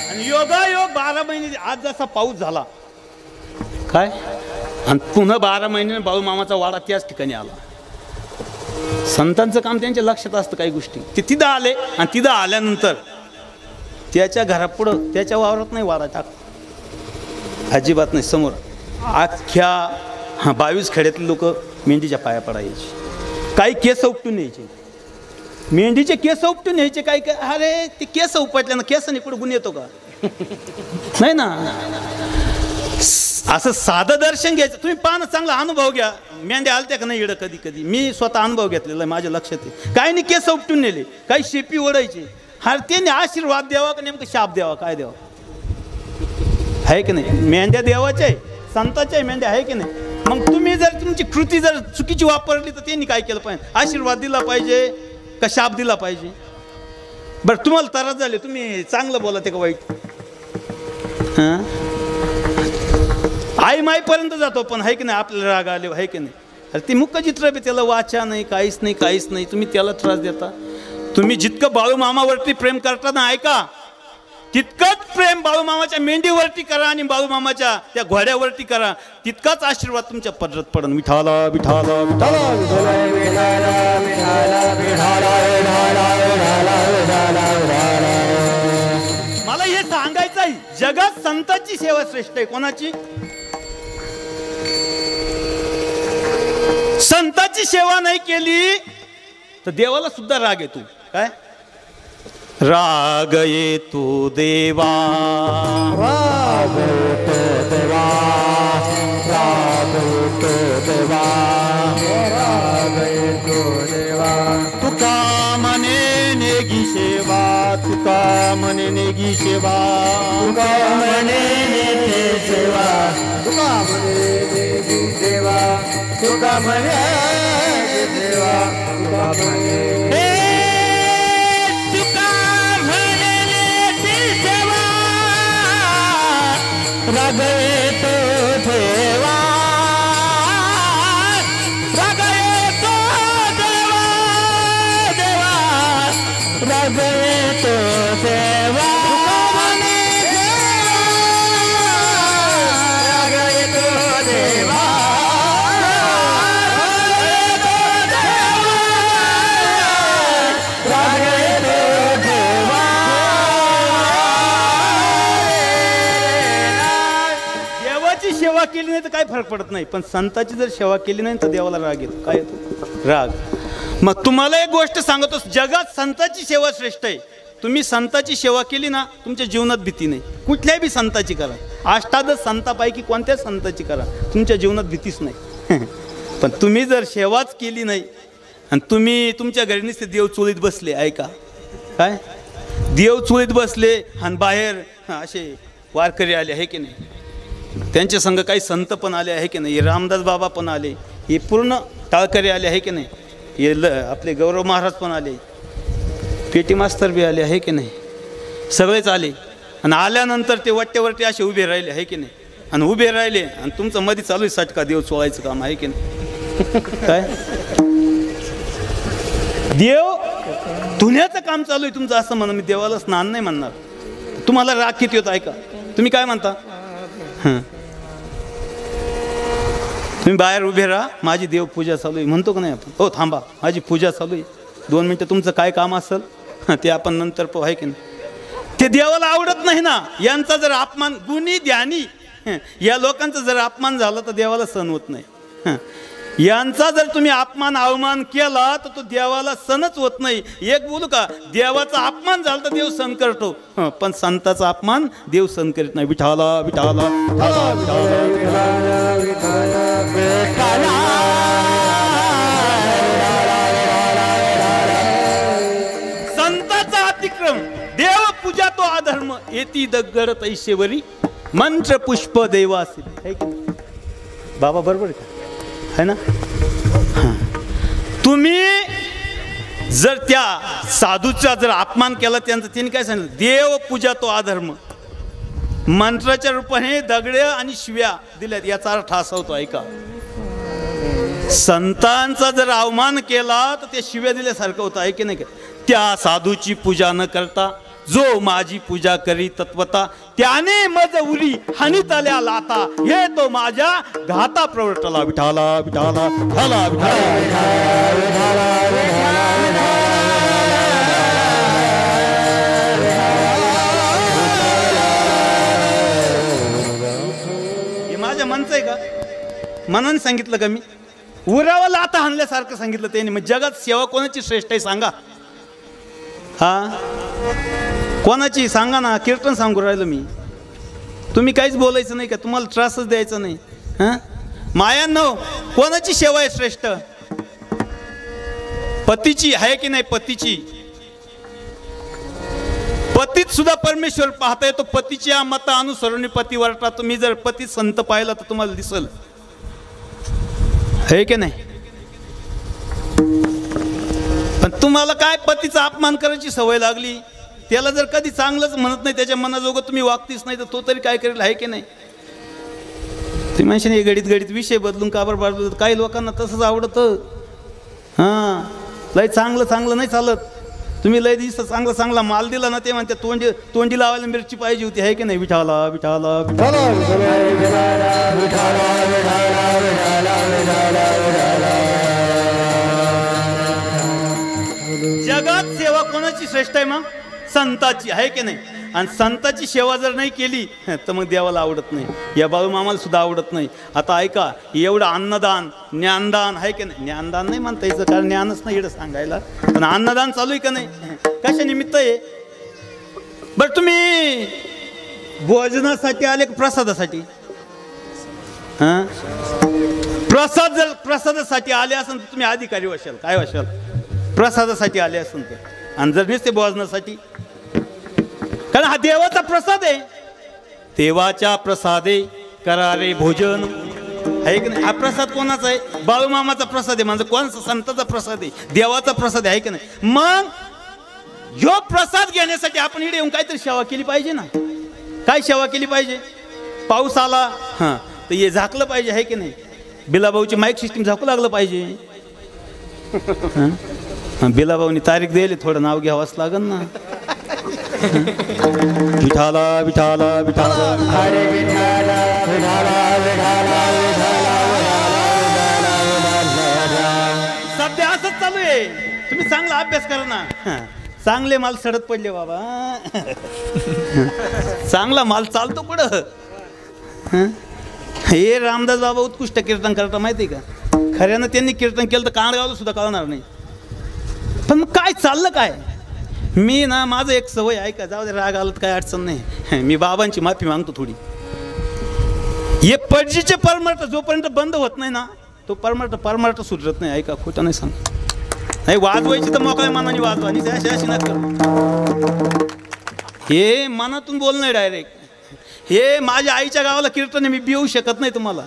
आणि योगा 12 महिने आज जसा पाऊस झाला काय आणि पुन्हा 12 महिन्याने बाळूमामाचा वाडा त्याच ठिकाणी आला. संतांचं काम त्यांच्या लक्षात असतं काही गोष्टी. ते तिथं आले आणि तिथं आल्यानंतर त्याच्या घरापुढं त्याच्या वावरात नाही वाडा टाक, अजिबात नाही. समोर अख्ख्या 22 खेड्यातले लोक मेंढीच्या पाया पडायचे. काही केस उपटून यायचे, मेंढीचे केस उपटून यायचे. काही काय अरे ते केस उपटल्या ना, केसाने पुढे गुण येतो का? नाही ना. असं साधं दर्शन घ्यायचं. तुम्ही पाहणं चांगला अनुभव घ्या. मेंढ्या आलत्या का नाही इकडं कधी कधी, मी स्वतः अनुभव घेतलेला आहे, माझ्या लक्षात आहे. काही नाही केस उपटून नेले, काही शेपी ओढायचे. हा त्यांनी आशीर्वाद द्यावा का नेमकं शाप द्यावा, काय द्यावा? आहे की नाही? मेंढ्या देवाच्या आहे, संताच्या आहे मेंढ्या, आहे की नाही? मग तुम्ही जर तुमची कृती जर चुकीची वापरली तर त्यांनी काय केलं पाहिजे? आशीर्वाद दिला पाहिजे का शाप दिला पाहिजे? बरं तुम्हाला त्रास झाले, तुम्ही चांगलं बोला ते का वाईट? हां, आई माईपर्यंत जातो पण, आहे की नाही? आपल्याला राग आले, आहे की नाही? अरे ती मुख्य चित्र बी त्याला वाचा नाही, काहीच नाही, काहीच नाही. तुम्ही त्याला त्रास देता. तुम्ही जितकं बाळूमामावरती प्रेम करता ना, ऐका, तितकंच प्रेम बाळूमामाच्या मेंढीवरती करा आणि बाळूमामाच्या त्या घोड्यावरती करा. तितकाच आशीर्वाद तुमच्या पदरात पडन. विठाला विठाला विठाला मला हे सांगायचं आहे, जगात संतांची सेवा श्रेष्ठ आहे. कोणाची? संतांची सेवा नाही केली तर देवाला सुद्धा राग येतो. काय राग येतो देवा, राग येतो देवा, राग येतो देवा, राग येतो देवा. तुका म्हणे नेगी सेवा, तुका म्हणे नेगी सेवा, तुका म्हणे नेगी सेवा, तुका म्हणे नेगी सेवा, तुका म्हणे देवा, तुका म्हणे राग येतो देवा, राग येतो देवा, देवा राग येतो देवा, राग येतो देवा, राग येतो देवा. देवाची सेवा केली नाही तर काय फरक पडत नाही, पण संताची जर सेवा केली नाही तर देवाला राग येतो. काय येतो? राग. मग तुम्हाला एक गोष्ट सांगतो, जगात संताची सेवा श्रेष्ठ आहे. तुम्ही संताची सेवा केली ना, तुमच्या जीवनात भीती नाही. कुठल्याही बी संताची करा, अष्टादश संतापैकी कोणत्याच संताची करा, तुमच्या जीवनात भीतीच नाही. पण तुम्ही जर सेवाच केली नाही आणि तुम्ही तुमच्या घरी नुसते देव चोळीत बसले, ऐका काय, देव चोळीत बसले आणि बाहेर असे वारकरी आले, आहे की नाही? त्यांच्या संग काही संत पण आले, आहे की नाही? हे रामदास बाबा पण आले, हे पूर्ण टाळकरी आले, आहे की नाही? हे आपले गौरव महाराज पण आले, पेटी मास्तर बी आले, आहे की नाही? सगळेच आले. आणि आल्यानंतर ते वट्ट्यावरती असे उभे राहिले, आहे की नाही? आणि उभे राहिले आणि तुमचं मध्ये चालू आहे सटका देव चोळायचं काम, आहे की नाही? काय देव धुण्याचं काम चालू आहे तुमचं असं म्हणून मी देवाला स्नान नाही म्हणणार. तुम्हाला राग किती होता, ऐका. तुम्ही काय म्हणता? तुम्ही बाहेर उभे राहा, माझी देवपूजा चालू आहे म्हणतो का नाही आपण? हो थांबा, माझी पूजा चालू आहे, 2 मिनटं तुमचं काय काम असेल ते आपण नंतर पाहू, आहे की नाही? ते देवाला आवडत नाही ना. यांचा जर अपमान, गुणी ध्यानी या लोकांचा जर अपमान झाला तर देवाला सहन होत नाही. यांचा जर तुम्ही अपमान अवमान केला तर तो देवाला सणच होत नाही. एक बोलू का, देवाचा अपमान झाला तर देव सहन करतो, पण संताचा अपमान देव सहन करीत नाही. विठाला विठाला संताचा अतिक्रम, देव पूजा तो अधर्म, येती दगड तैशेवरी मंत्र पुष्प देवासी. है की बाबा बरोबर आहे का? है ना? तुम्ही जर त्या साधूचा जर अपमान केला त्यांचा, त्यांनी काय सांगितलं? देव पूजा तो अधर्म, मंत्राच्या रूपाने दगड आणि शिव्या दिल्यात, याचा अर्थ असा होतो, ऐका. संतांचा जर अवमान केला तर ते शिव्या दिल्यासारखं होतं, आहे की नाही? त्या साधूची पूजा न करता जो माझी पूजा करी तत्वता त्याने मज उरी हानीत आल्या लाता हे तो माझ्या घाता प्रवर्तला विठाला विठाला विठाला विठाला हे माझ्या मनचं आहे का? मनाने सांगितलं का मी? उरावा लाता हाणल्यासारखं सांगितलं त्यांनी. मग जगात सेवा कोणाची श्रेष्ठ आहे सांगा? हा कोणाची सांगा ना. कीर्तन सांगू राहिलो मी. तुम्ही काहीच बोलायचं नाही का? तुम्हाला त्रासच द्यायचा नाही. हां मायांनो कोणाची सेवा आहे श्रेष्ठ? पतीची आहे की नाही? पतीची. पतीत सुद्धा परमेश्वर पाहता येतो. पतीच्या मता अनुसरून पती वरटा. तुम्ही जर पती संत पाहिला तर तुम्हाला दिसल आहे की नाही? पण तुम्हाला काय पतीचा अपमान करायची सवय लागली. त्याला जर कधी चांगलंच म्हणत नाही, त्याच्या मनाजोगं तुम्ही वागतीच नाही, तर तो तरी काय करेल आहे की नाही? तुम्ही म्हणशील हे घडीत घडीत विषय बदलून काबर बदलत. काही लोकांना तसंच आवडतं. हां लय चांगलं चांगलं नाही चालत. तुम्ही लय दिवस चांगला चांगला माल दिला ना ते म्हणते तोंडी लावायला मिरची पाहिजे होती आहे की नाही? विठाला विठाला जगात सेवा कोणाची श्रेष्ठ आहे मग? संताची आहे की नाही? आणि संताची सेवा जर नाही केली तर मग देवाला आवडत नाही. या बाळूमामाला सुद्धा आवडत नाही. आता ऐका, एवढं अन्नदान ज्ञानदान आहे की नाही? ज्ञानदान नाही म्हणता यायचं कारण ज्ञानच नाही एवढं सांगायला. पण अन्नदान चालू आहे का नाही? कशा निमित्त आहे? बरं तुम्ही भोजनासाठी आले का प्रसादासाठी? हां प्रसाद जर प्रसादासाठी आले असेल तर तुम्ही अधिकारी वाशाल. काय वाशाल? प्रसादासाठी आले असेल तर. आणि जर नसते भोजनासाठी, कारण हा देवाचा प्रसाद आहे. देवाच्या प्रसादे करारे भोजन आहे की नाही? हा प्रसाद कोणाचा आहे? बाळूमामाचा प्रसाद आहे. म्हणजे कोणाचा? संताचा प्रसाद आहे, देवाचा प्रसाद आहे की नाही? मग ह्यो प्रसाद घेण्यासाठी आपण इकडे येऊन काहीतरी सेवा केली पाहिजे ना. काय सेवा केली पाहिजे? पाऊस आला हां तर हे झाकलं पाहिजे आहे की नाही? बिलाभाऊची माईक सिस्टीम झाकू लागलं पाहिजे. बिलाभाऊनी तारीख दिली, थोडं नाव घ्यावंच लागेल ना. विठाला विठाला विठाला हरे विठाला विठाला विठाला सध्या असंच चालू आहे. तुम्ही चांगला अभ्यास करा ना. चांगले माल सडत पडले बाबा. चांगला माल चालतो कुठं? हे रामदास बाबा उत्कृष्ट कीर्तन करता माहिती आहे का? खऱ्यानं त्यांनी कीर्तन केलं तर कांडगावला सुद्धा कळणार नाही. पण मग काय चाललं काय? मी ना माझं एक सवय आहे का, जाऊ दे राग आलं तर काय अडचण नाही. मी बाबांची माफी मागतो थोडी. हे पडजीचे परमार्थ जोपर्यंत बंद होत नाही ना तो परमार्थ सुधरत नाही. ऐका खोटं नाही सांग. नाही वाजवायची तर मोकळ्या मनाने वाजवा आणि अशी अशी नका. हे मनातून बोल नाही डायरेक्ट. हे माझ्या आईच्या गावाला कीर्तन मी बिवू शकत नाही तुम्हाला.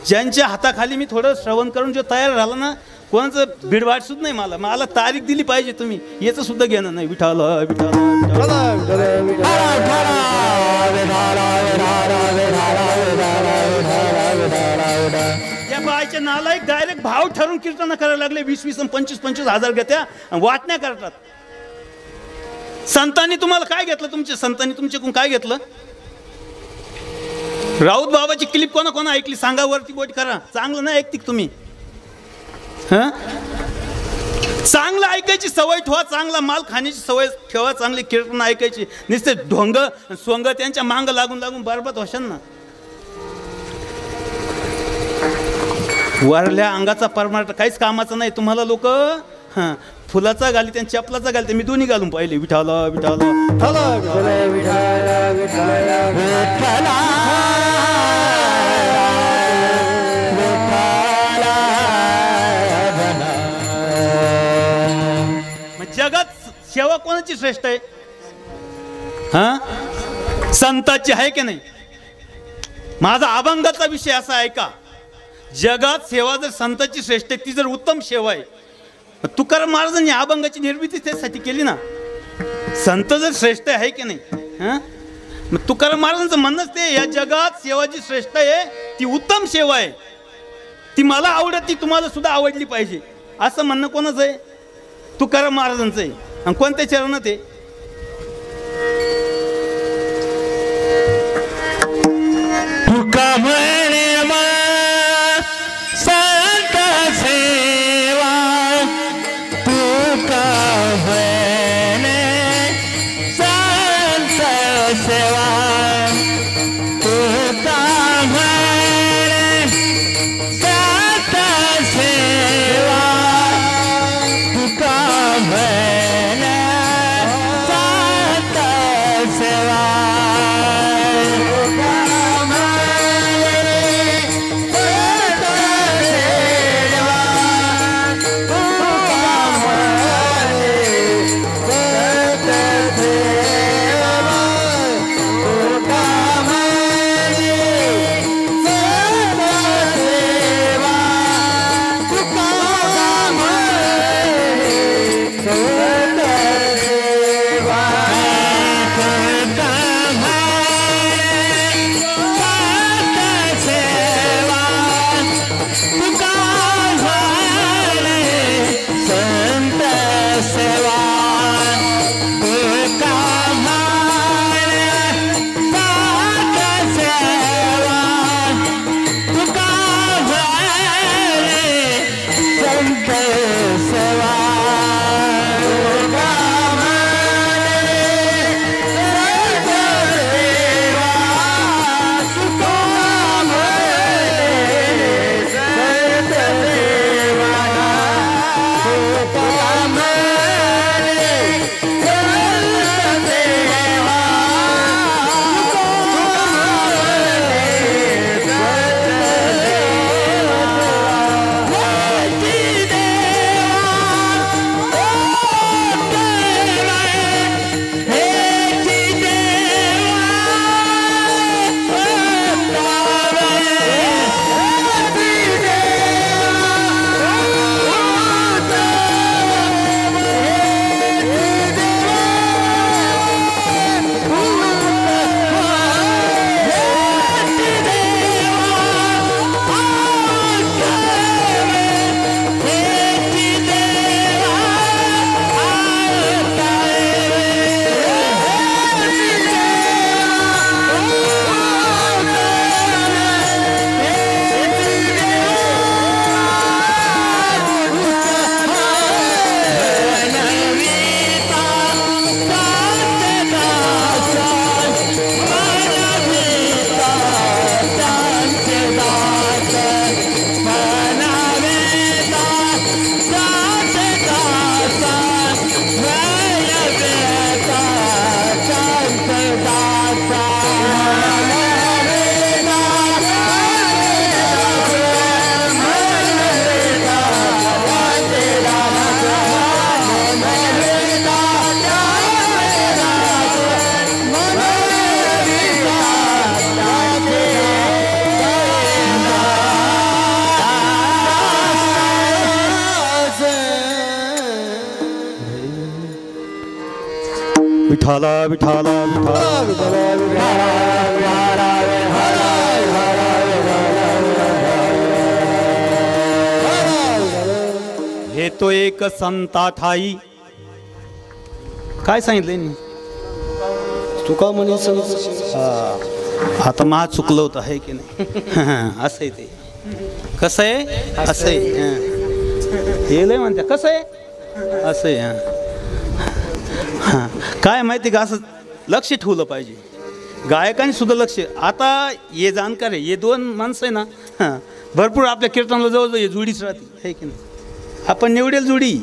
ज्यांच्या हाताखाली मी थोडं श्रवण करून जो तयार झाला ना, कोणाचं भिडवाट सुद्धा नाही. मला तारीख दिली पाहिजे तुम्ही. याचं सुद्धा घेणं नाही. विठाला विठाला या बायच्या नालायक डायरेक्ट भाव ठरवून कीर्तन करायला लागले. 20-20 आणि 25-25 हजार घेत्या वाटण्या करतात. संतांनी तुम्हाला काय घेतलं? तुमच्या संतांनी तुमच्याकडून काय घेतलं? राऊत बाबाची क्लिप कोणा ऐकली सांगा? वरती बोट करा. चांगलं नाही ऐकती तुम्ही. हां चांगलं ऐकायची सवय ठेवा. चांगला माल खाण्याची सवय ठेवा. चांगली कीर्तन ऐकायची. नुसते ढोंग सोंग त्यांच्या मांग लागून लागून बरबाद होशाल ना. वरल्या अंगाचा परमार्थ काहीच कामाचा नाही. तुम्हाला लोक हां फुलाचा घालते आणि चपलाचा घालते. मी दोन्ही घालून पाहिले. विठाला विठाला जगात सेवा कोणाची श्रेष्ठ आहे? हा संताची आहे की नाही? माझा अभंगाचा विषय असा आहे का, जगात सेवा जर संताची श्रेष्ठ आहे, ती जर उत्तम सेवा आहे. तुकाराम महाराजांनी अभंगाची निर्मिती त्यासाठी केली ना. संत जर श्रेष्ठ आहे की नाही? हां मग तुकाराम महाराजांचं म्हणणंच ते, या जगात सेवा जी श्रेष्ठ आहे ती उत्तम सेवा आहे. ती मला आवडत, ती तुम्हाला सुद्धा आवडली पाहिजे असं म्हणणं कोणाचं आहे? तुकाराम महाराजांचं आहे. आणि कोणत्या चरणात आहे? तुका म्हणे संत सेवा तुका म्हणे संत सेवा तुका म्हणे संत सेवा तुका म्हणे संत सेवा विठाला विठाला विठाला हे तो एक संता ठाई. काय सांगितलंय नी तुका म्हणे आता मा चुकलं होतं आहे की नाही. असं आहे ते. कसं आहे असं आहे. हे लय म्हणते कसं आहे असं आहे. हां काय माहिती का असं लक्ष ठेवलं पाहिजे गायकांनी सुद्धा लक्ष. आता हे जाणकार आहे हे दोन माणसं आहे ना. हां भरपूर आपल्या कीर्तनाला जवळजवळ हे जोडीच राहते आहे की नाही. आपण निवडेल जोडी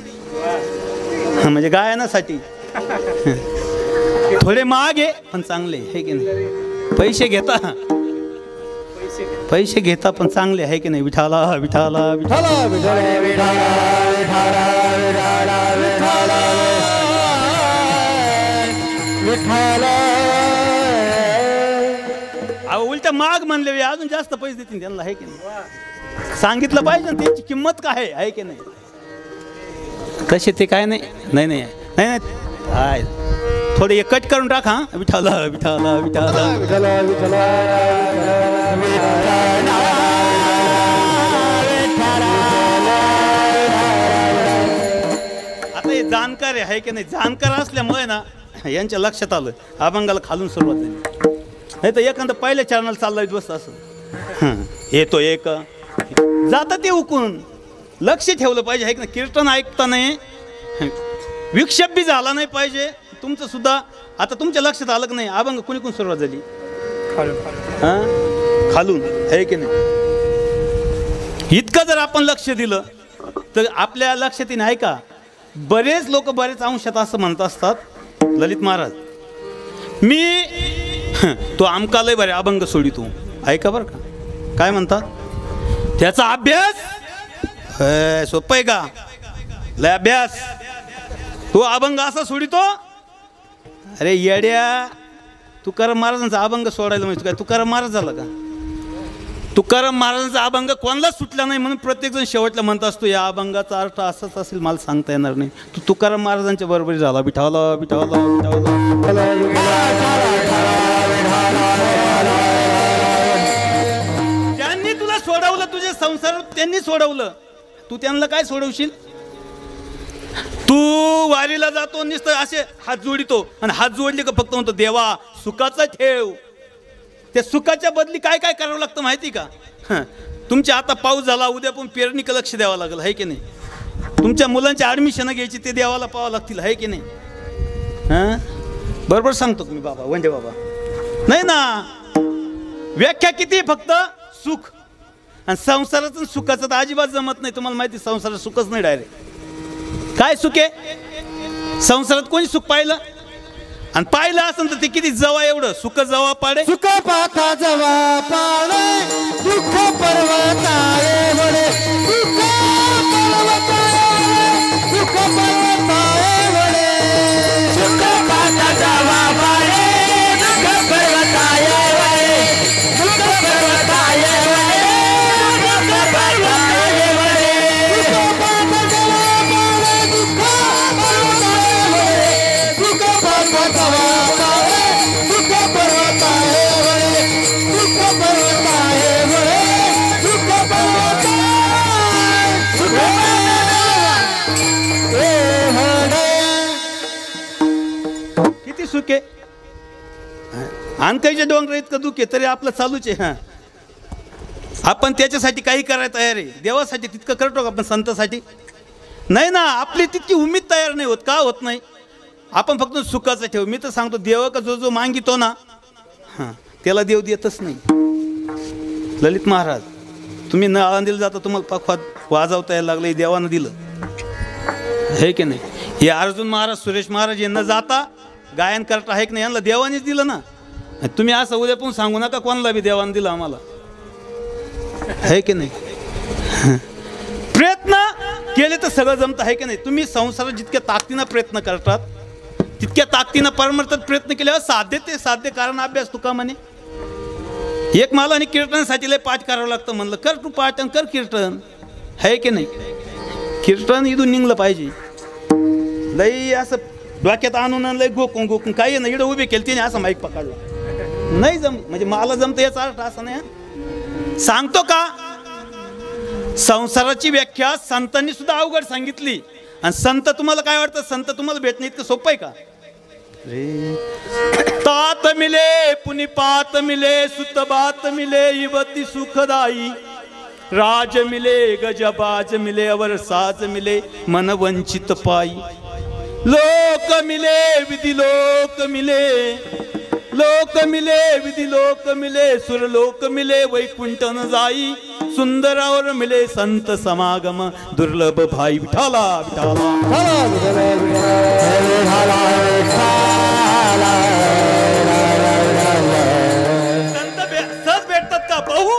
म्हणजे गायनासाठी थोडे महाग आहे पण चांगले आहे की नाही. पैसे घेता पण चांगले आहे की नाही. विठाला विठाला विठाला उलट महाग म्हणले अजून जास्त पैसे देतील त्यांना आहे की नाही. सांगितलं पाहिजे ना त्याची किंमत काय आहे की नाही. तसे ते काय नाही नाही नाही नाही नाही हाय थोडे कट करून टाका. विठाला विठाला विठाला विठाला विठाला आता हे जाणकार आहे की नाही. जाणकार असल्यामुळे ना यांच्या लक्षात आलं अभंगाला खालून सुरुवात झाली. नाही तर एखादं पहिल्या चॅनल चाललं बसतं असं येतो एक जाता ते उकून लक्ष ठेवलं पाहिजे आहे की नाही. कीर्तन ऐकता नाही विक्षेप बी झाला नाही पाहिजे तुमचं सुद्धा. आता तुमच्या लक्षात आलं की नाही अभंग कुणी कोण सुरुवात झाली खालून आहे की नाही. इतकं जर आपण लक्ष दिलं तर आपल्या लक्षात येईल. ऐका बरेच लोक बरेच अंशात असं म्हणत असतात ललित महाराज मी तो आमका लय बरे अभंग सोडितो. ऐका बरं का काय म्हणतात त्याचा अभ्यास सोपं आहे का लय अभ्यास तो अभंग असा सोडितो. अरे येड्या तुकाराम महाराजांचा अभंग सोडायला म्हणजे काय तुकाराम महाराज झाला का. तुकाराम महाराजांचा अभंग कोणालाच सुटला नाही म्हणून प्रत्येकजण शेवटला म्हणत असतो या अभंगाचा अर्थ असाच असेल मला सांगता येणार नाही. तू तुकाराम महाराजांच्या बरोबरी झाला विठावला विठावला विठावला. त्यांनी तुला सोडवलं तुझे संसार त्यांनी सोडवलं तू त्यांना काय सोडवशील. तू वारीला जातो नुसतं असे हात जोडितो आणि हात जोडले का फक्त म्हणतो देवा सुखाचा ठेव. त्या सुखाच्या बदली काय काय करावं लागतं माहिती का. तुमच्या आता पाऊस झाला उद्या पण पेरणीकडे लक्ष द्यावं लागेल आहे की नाही. तुमच्या मुलांची ॲडमिशन घ्यायची ते देवाला पाहावं लागतील आहे की नाही. बरोबर सांगतो तुम्ही बाबा वंदे बाबा नाही ना. व्याख्या किती फक्त सुख आणि संसाराचं सुखाचं तर अजिबात जमत नाही. तुम्हाला माहिती संसारात सुखच नाही डायरेक्ट. काय सुख आहे संसारात कोणी सुख पाहिलं आणि पाहिलं असेल तर ते किती जवा एवढं सुख जवा पाडे सुख पाथा जवा पाडे दुःख पर्वताळे वडे दुःख पर्वताळे दुःख पर्वताळे वडे सुख पाथा जवा पाडे दुःख पर्वताळे वडे दुःख पर्वताळे वडे दुःख पर्वताळे वडे सुख पाथा जवा पाडे दुःख पर्वताळे वडे दुःख पर्वताळे सुख आहे. आणखीच्या डोंगर इतकं दुःख आहे तरी आपलं चालूच आहे. आपण त्याच्यासाठी काही करायला तयार आहे. देवासाठी तितकं करतो का आपण संतासाठी नाही ना. आपली तितकी उमेद तयार नाही होत का होत नाही. आपण फक्त सुखाचं ठेव. मी तर सांगतो देव का जो जो मागितो ना त्याला देव देतच नाही. ललित महाराज तुम्ही न आळंदीला जाता तुम्हाला पखवाद वाजवता यायला लागलं देवानं दिलं हे की नाही. हे अर्जुन महाराज सुरेश महाराज यांना जाता गायन करता आहे की नाही यांना देवानेच दिलं ना. तुम्ही असं उद्या पण सांगू नका कोणाला बी देवानं दिलं आम्हाला आहे की नाही. प्रयत्न केले तर सगळं जमतं आहे की नाही. तुम्ही संसारात जितक्या ताकदीनं प्रयत्न करतात तितक्या ताकदीनं परमार्थात प्रयत्न केल्यावर साध्य ते साध्य. कारण अभ्यास तुका म्हणे एक मला आणि कीर्तनासाठी लय पाठ करावं लागतं. म्हणलं कर तू पाठ आणि कर कीर्तन आहे की नाही. कीर्तन इथून निघलं पाहिजे. लई असं डोक्यात आणून लय गोकून गोकून काही नाही. इकडं उभे केले तिने असं माईक पकडला नाही जम म्हणजे मला जमतं याचा अर्थ असं नाही. सांगतो का संसाराची व्याख्या संतांनी सुद्धा अवघड सांगितली. आणि संत तुम्हाला काय वाटतं संत तुम्हाला भेटणं इतकं सोपं आहे का. तात मिले पुनिपात मिले सुत बात मिले युवती सुखदाई राज मिले गजबाज मिले अवर साज मिले मन वंचित पाई. लोक मिले विधि लोक मिले लोक मिले विधि लोक मिले सुर लोक मिले वैकुंठ न जाई सुंदर और मिले संत समागम दुर्लभ भाई विठाला संत सहज भेटतात का पाहू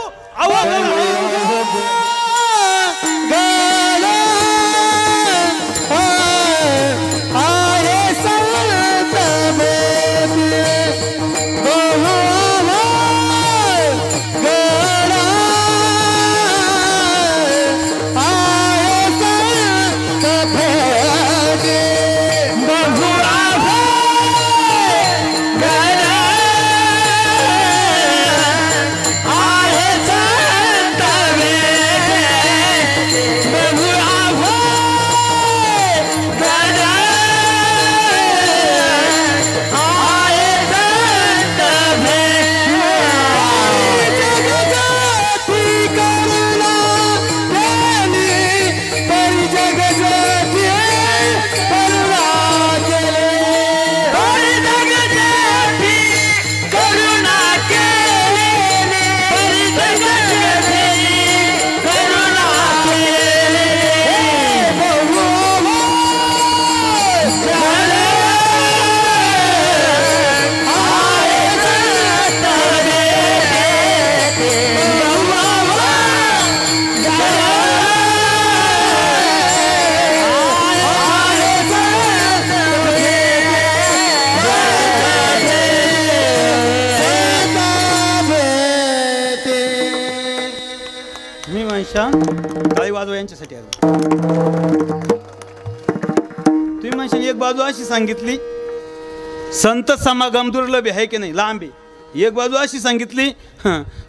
टाळी वाजवा यांच्यासाठी आहे. तुम्ही म्हणशाल एक बाजू अशी सांगितली संत समागम दुर्लभ आहे की नाही, लांब आहे. एक बाजू अशी सांगितली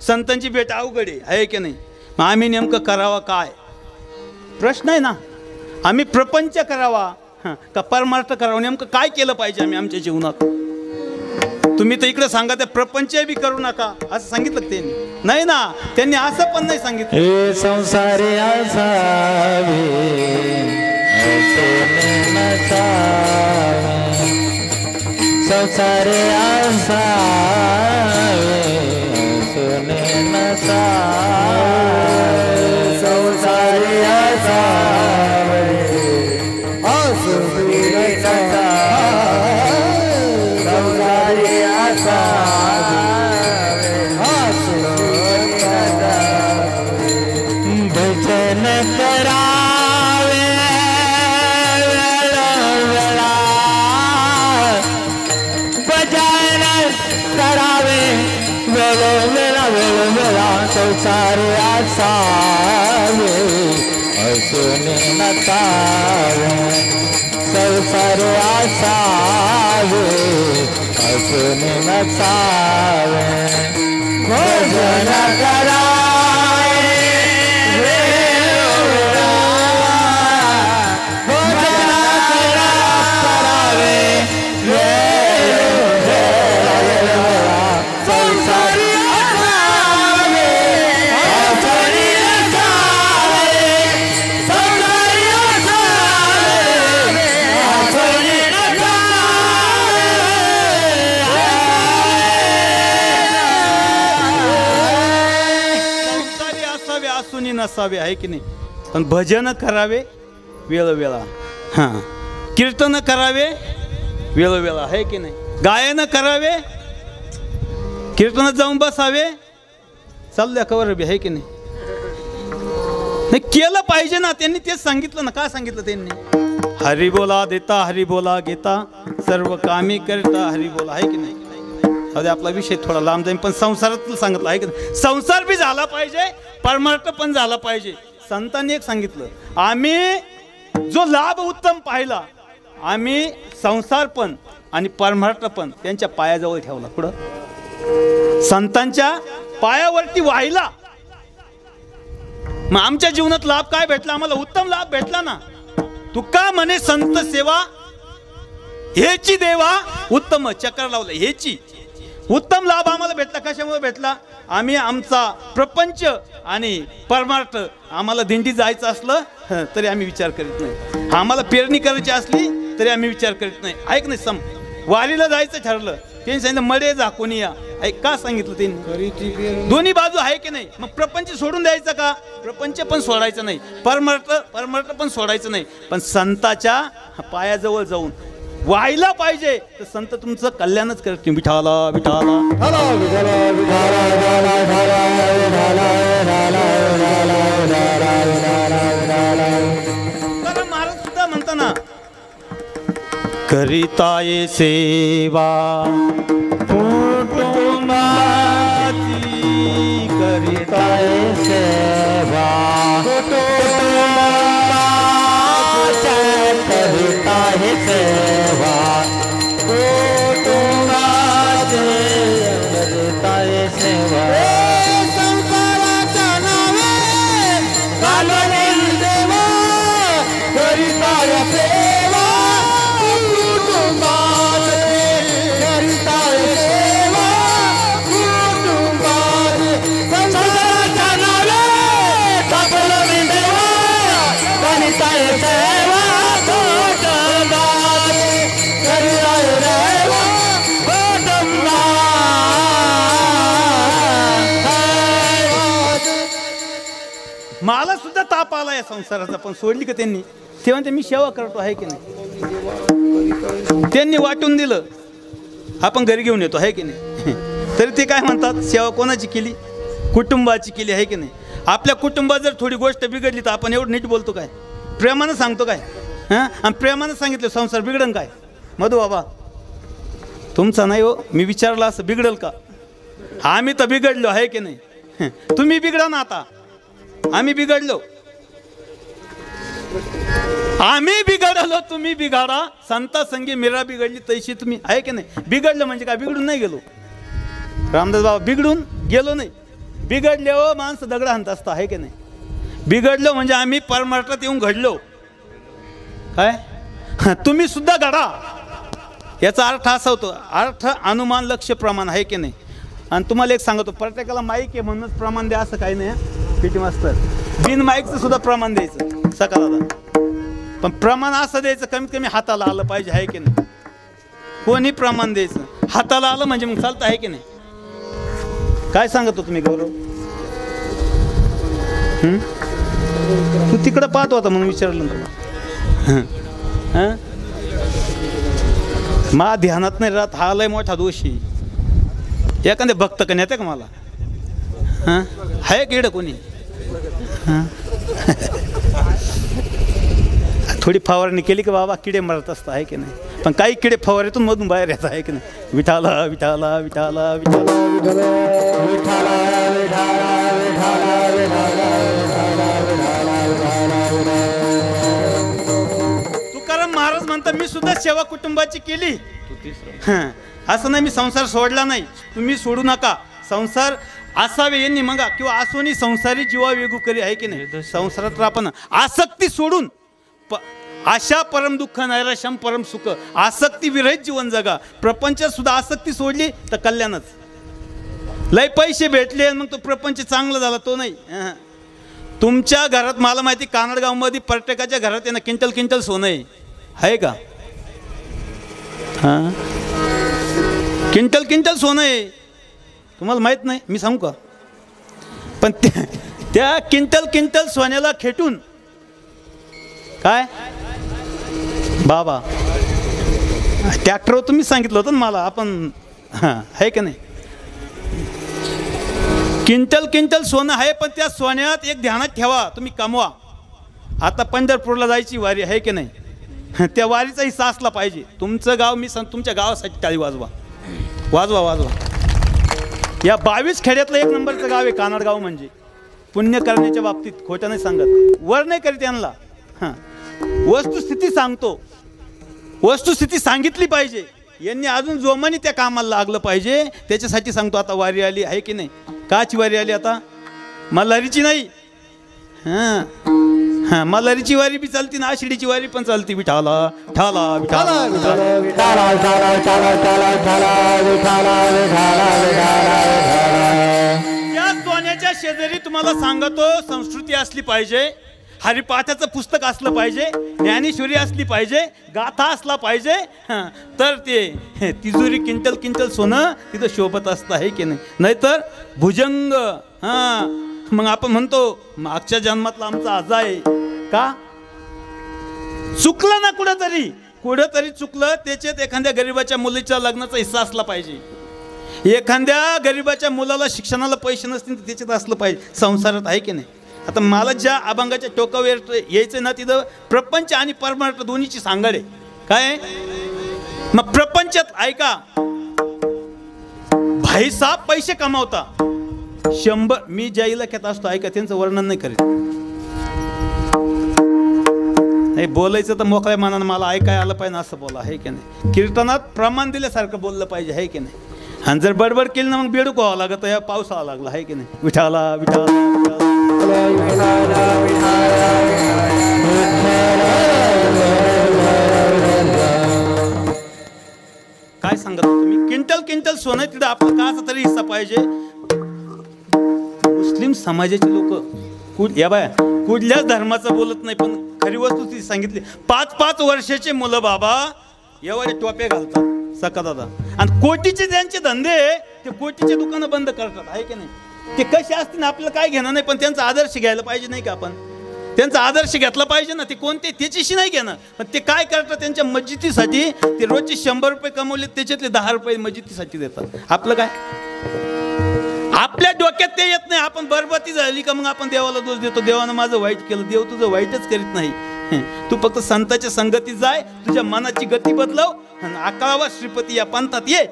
संतांची भेट अवघड आहे की नाही. मग आम्ही नेमकं करावा काय प्रश्न आहे ना. आम्ही प्रपंच करावा का परमार्थ करावा, नेमकं काय केलं पाहिजे आम्ही आमच्या जीवनात. तुम्ही तर इकडे सांगा ते प्रपंच बी करू नका असं सांगितलं त्यांनी नाही ना. त्यांनी असं पण नाही सांगितलं. हे संसारी असावे ऐसे नसावे, संसारी असावे ऐसे नसावे, संसारी असावे ऐसे नसावे, संसारी असावे ऐसे नसावे. भजन करावे वेळोवेळा, भजन करावे वेळोवेळा वेळोवेळा, संसारी असावे असून नसावे, संसारी असावे असून नसावे. भजन करावे वेळोवेळा, भजन करावे वेळोवेळा वेळोवेळा, संसारी असावे असून नसावे, संसारी असावे असून संसारी असावे असून नसावे आहे की नाही. पण भजन करावे वेळोवेळा, हां कीर्तन करावे वेळोवेळा आहे की नाही. गायन करावे, कीर्तनात जाऊन बसावे, चालल्या कवर बी आहे की नाही. नाही केलं पाहिजे ना. त्यांनी तेच सांगितलं ना. काय सांगितलं त्यांनी. हरी बोला देता हरी बोला घेता, सर्व कामी करता हरी बोला आहे की नाही. अरे आपला विषय थोडा लांब जाईल पण संसारातलं सांगितलं आहे की नाही. संसार बी झाला पाहिजे, परमार्थ पण झाला पाहिजे. संतांनी एक सांगितलं, आम्ही जो लाभ उत्तम पाहिला आम्ही संसार पण आणि परमार्थ पण त्यांच्या पायाजवळ ठेवला. पुढं संतांच्या पायावरती वाहिला. मग आमच्या जीवनात लाभ काय भेटला, आम्हाला उत्तम लाभ भेटला ना. तुका म्हणे संत सेवा हेची देवा उत्तम, चक्र लावलं हेची. उत्तम लाभ आम्हाला भेटला. कशामुळे भेटला. आम्ही आमचा प्रपंच आणि परमार्थ आम्हाला दिंडी जायचं असलं तरी आम्ही विचार करीत नाही. आम्हाला पेरणी करायची असली तरी आम्ही विचार करीत नाही. ऐक नाही. वारीला जायचं ठरलं त्यांनी सांगितलं मळे झाकून या. ऐक का सांगितलं त्यांनी. दोन्ही बाजू आहे की नाही. मग प्रपंच सोडून द्यायचं का. प्रपंच पण सोडायचं नाही, परमार्थ पण सोडायचं नाही. पण संताच्या पायाजवळ जाऊन व्हायला पाहिजे तर संत तुमचं कल्याणच करतील. विठाला विठाला महाराज सुद्धा म्हणता ना, करिताये सेवा कुटुंबाची, करिताये सेवा कुटुंबाची, करिताये सेवा कुटुंबाची, करिताये सेवा. संसाराच्या नावे घालवून देवा, करिताये सेवा कुटुंबाची, करिताये सेवा कुटुंबाची. संसाराच्या नावे घालवून देवा, करिताये सेवा कुटुंबाची, करिताये सेवा कुटुंबाची. मला सुद्धा ताप आला या संसाराचा पण सोडली का त्यांनी. ते म्हणते मी सेवा करतो आहे की नाही. त्यांनी वाटून दिलं आपण घरी घेऊन येतो आहे की नाही. तरी ते काय म्हणतात सेवा कोणाची केली, कुटुंबाची केली आहे की नाही. आपल्या कुटुंबात जर थोडी गोष्ट बिघडली तर आपण एवढं नीट बोलतो काय, प्रेमानं सांगतो काय. हां आणि प्रेमानं सांगितलं संसार बिघडन काय. मधू बाबा तुमचा नाही हो, मी विचारलं असं बिघडल का. आम्ही तर बिघडलो आहे की नाही. तुम्ही बिघडा ना आता. आम्ही बिघडलो आम्ही बिघडलो तुम्ही बिघाडा, संता संगी मीरा बिघडली तैशी तुम्ही, आहे की नाही? बिघडलं म्हणजे काय? बिघडून नाही गेलो रामदास बाबा, बिघडून गेलो नाही. बिघडले हो माणसं दगड हाणत असतं, आहे की नाही? बिघडलो म्हणजे आम्ही परमार्थात येऊन घडलो. काय तुम्ही सुद्धा घडा, याचा अर्थ असा होतो. अर्थ अनुमान लक्ष्य प्रमाण, आहे की नाही? आणि तुम्हाला एक सांगतो, प्रत्येकाला माईक आहे म्हणूनच प्रमाण द्या असं काही नाही. पीटी मास्तर बिन माईकचं सुद्धा प्रमाण द्यायचं सकाळला, पण प्रमाण असं द्यायचं कमीत कमी हाताला आलं पाहिजे, आहे की नाही? कोणी प्रमाण द्यायचं, हाताला आलं म्हणजे मग चालतं, आहे की नाही? काय सांगतो तुम्ही गौरव? तू तिकडं पाहत होता म्हणून विचारलं तुला. मा ध्यानात नाही राहत, हा लय मोठा दोषी. एखाद्या भक्त का नेते का मला? आहे किड कोणी? थोडी फवारणी केली की बाबा किडे मरत असतं, आहे की नाही? पण काही किडे फवारीतून मधून बाहेर येतात, आहे की नाही? विठाला विठाला विठाला विठाला. तुकाराम महाराज म्हणतात मी सुद्धा सेवा कुटुंबाची केली. असं नाही मी संसार सोडला नाही, तुम्ही सोडू नका. संसार असावे यांनी मगा किंवा असोनी संसारी जीवा वेगू करी, आहे की नाही? संसारात आपण आसक्ती सोडून आशा परम दुःख नैराश्यम परम सुख, आसक्ती विरहित जीवन जगा. प्रपंचात सुद्धा आसक्ती सोडली तर कल्याणच. लय पैसे भेटले मग तो प्रपंच चांगला झाला तो नाही. तुमच्या घरात मला माहिती कानडगावमध्ये प्रत्येकाच्या घरात आहे ना क्विंटल क्विंटल सोनं आहे का? क्विंटल क्विंटल सोनं आहे, तुम्हाला माहीत नाही? मी सांगू का? पण त्या क्विंटल क्विंटल सोन्याला खेटून काय बाबा ट्रॅक्टरवर तुम्ही सांगितलं होतं ना मला, आपण आहे का नाही? क्विंटल क्विंटल सोनं आहे, पण त्या सोन्यात एक ध्यानात ठेवा, तुम्ही कमवा. आता पंढरपूरला जायची वारी, आहे की नाही? त्या वारीचा हिस्सा असला पाहिजे. तुमचं गाव, मी तुमच्या गावासाठी टाळी वाजवा वाजवा वाजवा. या 22 खेड्यातलं एक नंबरचं गाव आहे कानडगाव. म्हणजे पुण्य करण्याच्या बाबतीत खोटं नाही सांगत, वर नाही करीत यांना. वस्तुस्थिती सांगतो, वस्तुस्थिती सांगितली पाहिजे. यांनी अजून जोमाने त्या कामाला लागलं पाहिजे, त्याच्यासाठी सांगतो. आता वारी आली, आहे की नाही? काची वारी आली आता? मल्हारीची नाही. मल्हारीची वारी बी चालती ना, आषाढीची वारी पण चालती. विठाला ठाला विठाला. या सोन्याच्या शेजारी तुम्हाला सांगतो संस्कृती असली पाहिजे, हरिपाठाचं पुस्तक असलं पाहिजे, ज्ञानेश्वरी असली पाहिजे, गाथा असला पाहिजे. तर ते तिजोरी क्विंटल क्विंटल सोनं तिथं शोभत असतं, आहे की नाही? नाहीतर भुजंग. मग आपण म्हणतो मागच्या जन्मातला आमचा आजा आहे का? चुकलं ना कुठंतरी चुकलं. त्याच्यात एखाद्या गरीबाच्या मुलीच्या लग्नाचा हिस्सा असला पाहिजे, एखाद्या गरीबाच्या मुलाला शिक्षणाला पैसे नसतील तर त्याच्यात असलं पाहिजे संसारात, आहे की नाही? आता मला ज्या अभंगाच्या टोकावर यायचं ना, तिथं प्रपंच आणि परमार्थ दोन्हीची सांगड आहे. काय मग प्रपंचात ऐका, भाईसाहेब पैसे कमावता 100. मी ज्या इलाक्यात असतो ऐका, त्यांचं वर्णन नाही करीत. नाही बोलायचं तर मोकळ्या मनानं मला ऐकाय आलं पाहिजे असं बोला, आहे की नाही? कीर्तनात प्रमाण दिल्यासारखं बोललं पाहिजे, आहे की नाही? आणि जर बडबड केली ना मग बेडूक व्हावं लागत. या पावसाळा लागला, आहे की नाही? विठाला विठाला. काय सांगत तुम्ही? क्विंटल क्विंटल सोनं तिथं आपलं काचा तरी हिस्सा पाहिजे. मुस्लिम समाजाचे लोक या बाया कुठल्याच धर्माचं बोलत नाही, पण खरी वस्तू ती सांगितली. 5-5 वर्षाचे मुलं बाबा एवढे टोपे घालतात सका दादा, आणि कोटीचे त्यांचे धंदे, ते कोटीचे दुकानं बंद करतात, आहे की नाही? ते कसे असतील आपल्याला काय घेणं नाही, पण त्यांचा आदर्श घ्यायला पाहिजे नाही का? आपण त्यांचा आदर्श घेतला पाहिजे ना. ते कोणते त्याच्याशी नाही घेणं, पण ते काय करतात त्यांच्या मस्जिदीसाठी, ते रोजचे 100 रुपये कमवले त्याच्यातले 10 रुपये मस्जिदीसाठी देतात. आपलं काय? आपल्या डोक्यात ते येत नाही. आपण बरबाती झाली का मग आपण देवाला दोष देतो, देवानं माझं वाईट केलं. देव तुझं वाईटच करीत नाही. तू फक्त संतांच्या संगतीत जाय, तुझ्या मनाची गती बदलव, आणि 11वा श्रीपती या पंथात ये.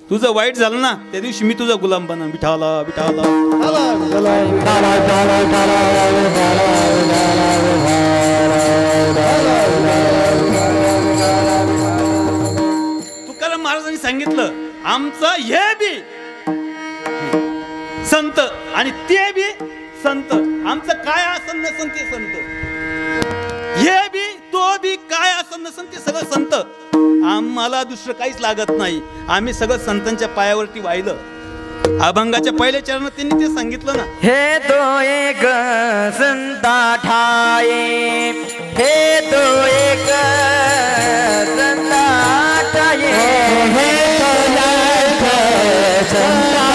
तुझं वाईट झालं ना त्या दिवशी मी तुझा गुलाम बनन. विठाला विठाला. असन नसन ते संत, हे बी तो बी काय असन नसन ते सगळं संत. आम्हाला दुसरं काहीच लागत नाही. आम्ही सगळं संतांच्या पायावरती वाहिलं. अभंगाच्या पहिल्या चरणात त्यांनी ते सांगितलं ना, हे तो एक संता ठाये, हे तो एक संता ठाये, हे तो एक संता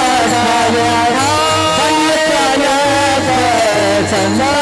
ठाये, संता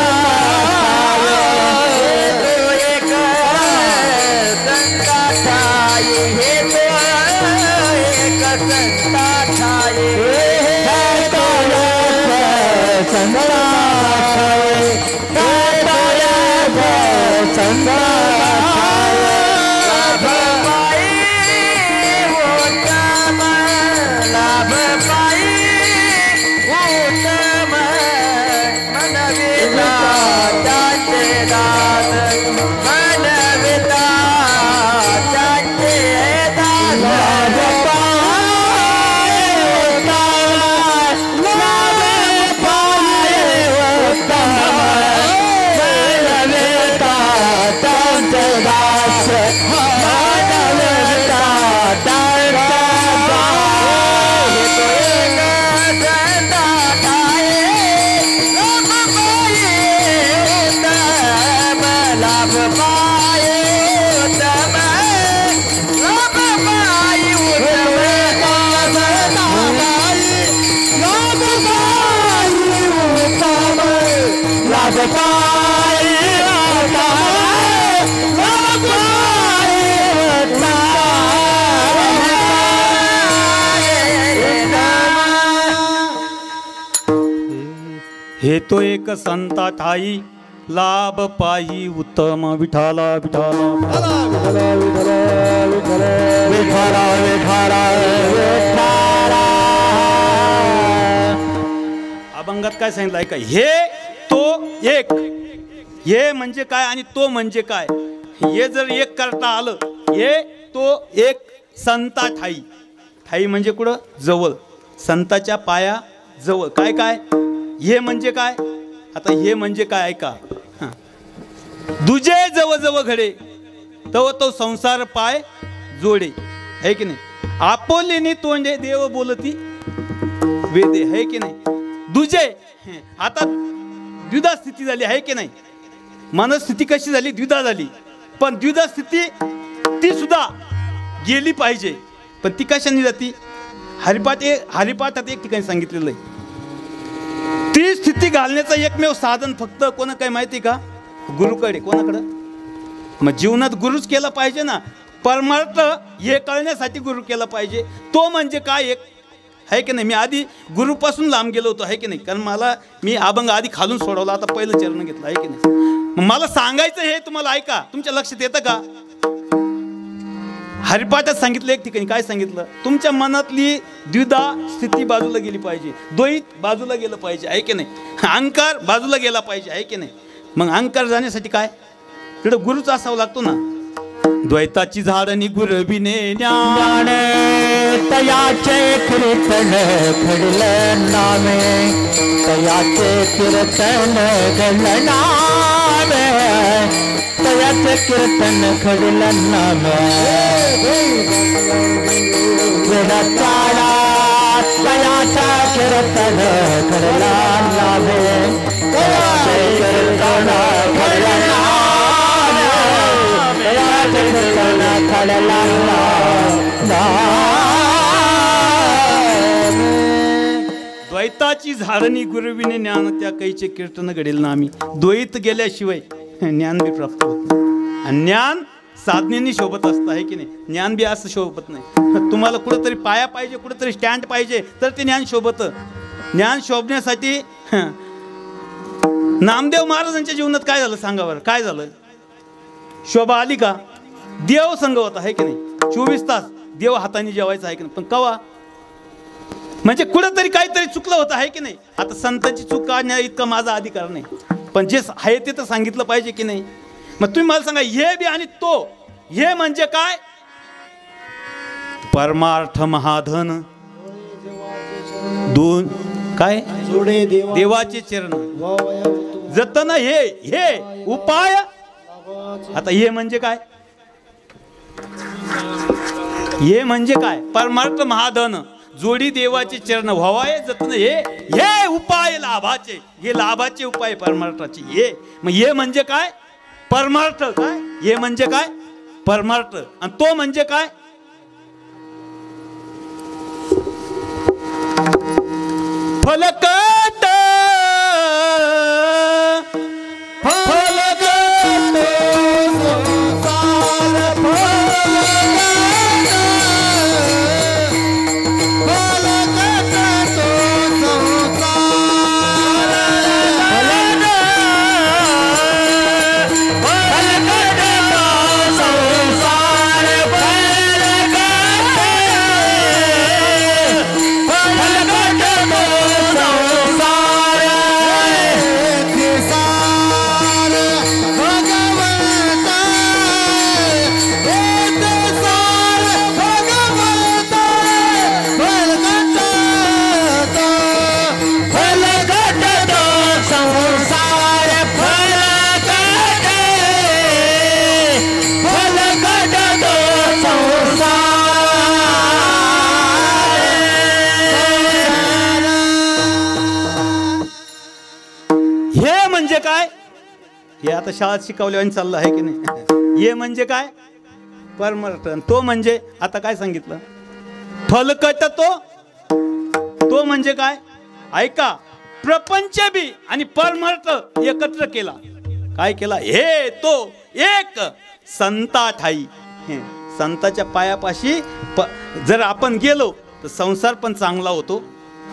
हे तो एक संता ठाई लाभ पायी उत्तम. विठाला विठाला अभंगात काय सांगितलं आहे का, हे तो एक, हे म्हणजे काय आणि तो म्हणजे काय, हे जर एक करता आलं, हे तो एक संता ठाई. ठाई म्हणजे कुठं, जवळ, संताच्या पाया जवळ. काय काय हे म्हणजे काय, आता हे म्हणजे काय ऐका, दुजे जवळ जवळ घडे तव तो संसार पाय जोडे, है की नाही. आपोलीनी तोंडे देव बोलती वेदे, है की नाही. दुजे आता द्विधा स्थिती झाली, आहे की नाही. मनस्थिती कशी झाली, द्विधा झाली. पण द्विधा स्थिती ती सुद्धा गेली पाहिजे. पण ती कशाने जाती, हरिपाठात एक ठिकाणी सांगितलेलं आहे. ती स्थिती घालण्याचं एकमेव साधन फक्त कोणा काय माहिती का, गुरुकडे. कोणाकडं, मग जीवनात गुरुच केला पाहिजे ना. परमार्थ हे कळण्यासाठी गुरु केला पाहिजे. तो म्हणजे काय एक, आहे की नाही. मी आधी गुरुपासून लांब गेलो होतो, आहे की नाही. कारण मी अभंग आधी खालून सोडवला, आता पहिलं चरण घेतलं, आहे की नाही. मग मला सांगायचं हे तुम्हाला ऐका, तुमच्या लक्षात येतं का. हरिपाठात सांगितलं एक ठिकाणी, काय सांगितलं, तुमच्या मनातली द्विधा स्थिती बाजूला गेली पाहिजे, द्वैत बाजूला गेलं पाहिजे, आहे की नाही. अहंकार बाजूला गेला पाहिजे, आहे की नाही. मग अहंकार जाण्यासाठी काय, तिकडं गुरुच असावं लागतो ना. द्वैताची झाडणी गुरविने ज्ञान, तयाचे कीर्तन घडलं नामे, तयाचे कीर्तन घडलं नामे, तयाचे कीर्तन घडलं नामे. वेदाचारा तयाचा कीर्तन घडलं नामे, तयाचे कीर्तन घडलं नामे, तयाचे कीर्तन घडलं नामे. द्वैताची झाडणी गुरविने ज्ञान, त्या कैचे कीर्तन घडेल ना. आम्ही द्वैत गेल्याशिवाय ज्ञान बी प्राप्त होत नाही. आणि ज्ञान साधनेने शोभत असतं, आहे की नाही. ज्ञान बी असं शोभत नाही. तुम्हाला कुठंतरी पाया पाहिजे, कुठंतरी स्टँड पाहिजे, तर ते ज्ञान शोभतं. ज्ञान शोभण्यासाठी नामदेव महाराजांच्या जीवनात काय झालं सांगा बरं, काय झालं. शोभा आली का, देव संग होता, आहे की नाही. 24 तास देव हाताने जेवायचं, आहे की नाही. पण कवा, म्हणजे कुठंतरी काहीतरी चुकलं होतं, आहे की नाही. आता संतांची चूक काढण्या इतका माझा अधिकार नाही, पण जे आहे ते तर सांगितलं पाहिजे की नाही. मग तुम्ही मला सांगा, हे बी आणि तो, हे म्हणजे काय, परमार्थ महाधन दोन काय, देवाचे चरण जतन हे उपाय. आता हे म्हणजे काय? हे म्हणजे काय? परमार्थ महाधन जोडी देवाचे चरण व्हावाय जतन हे उपाय लाभाचे. हे लाभाचे उपाय परमार्थाचे. मग हे म्हणजे काय? परमार्थ. काय हे म्हणजे काय? परमार्थ. आणि तो म्हणजे काय? फलकट म्हणजे काय? हे आता शाळेत शिकवल्याने चाललं आहे की नाही? हे म्हणजे काय? परमार्थ. तो म्हणजे आता काय सांगितलं? फलकट तो म्हणजे काय? ऐका, प्रपंच बी आणि परमार्थ एकत्र केला. काय केला? हे तो एक संता ठाई. संताच्या पायापाशी जर आपण गेलो तर संसार पण चांगला होतो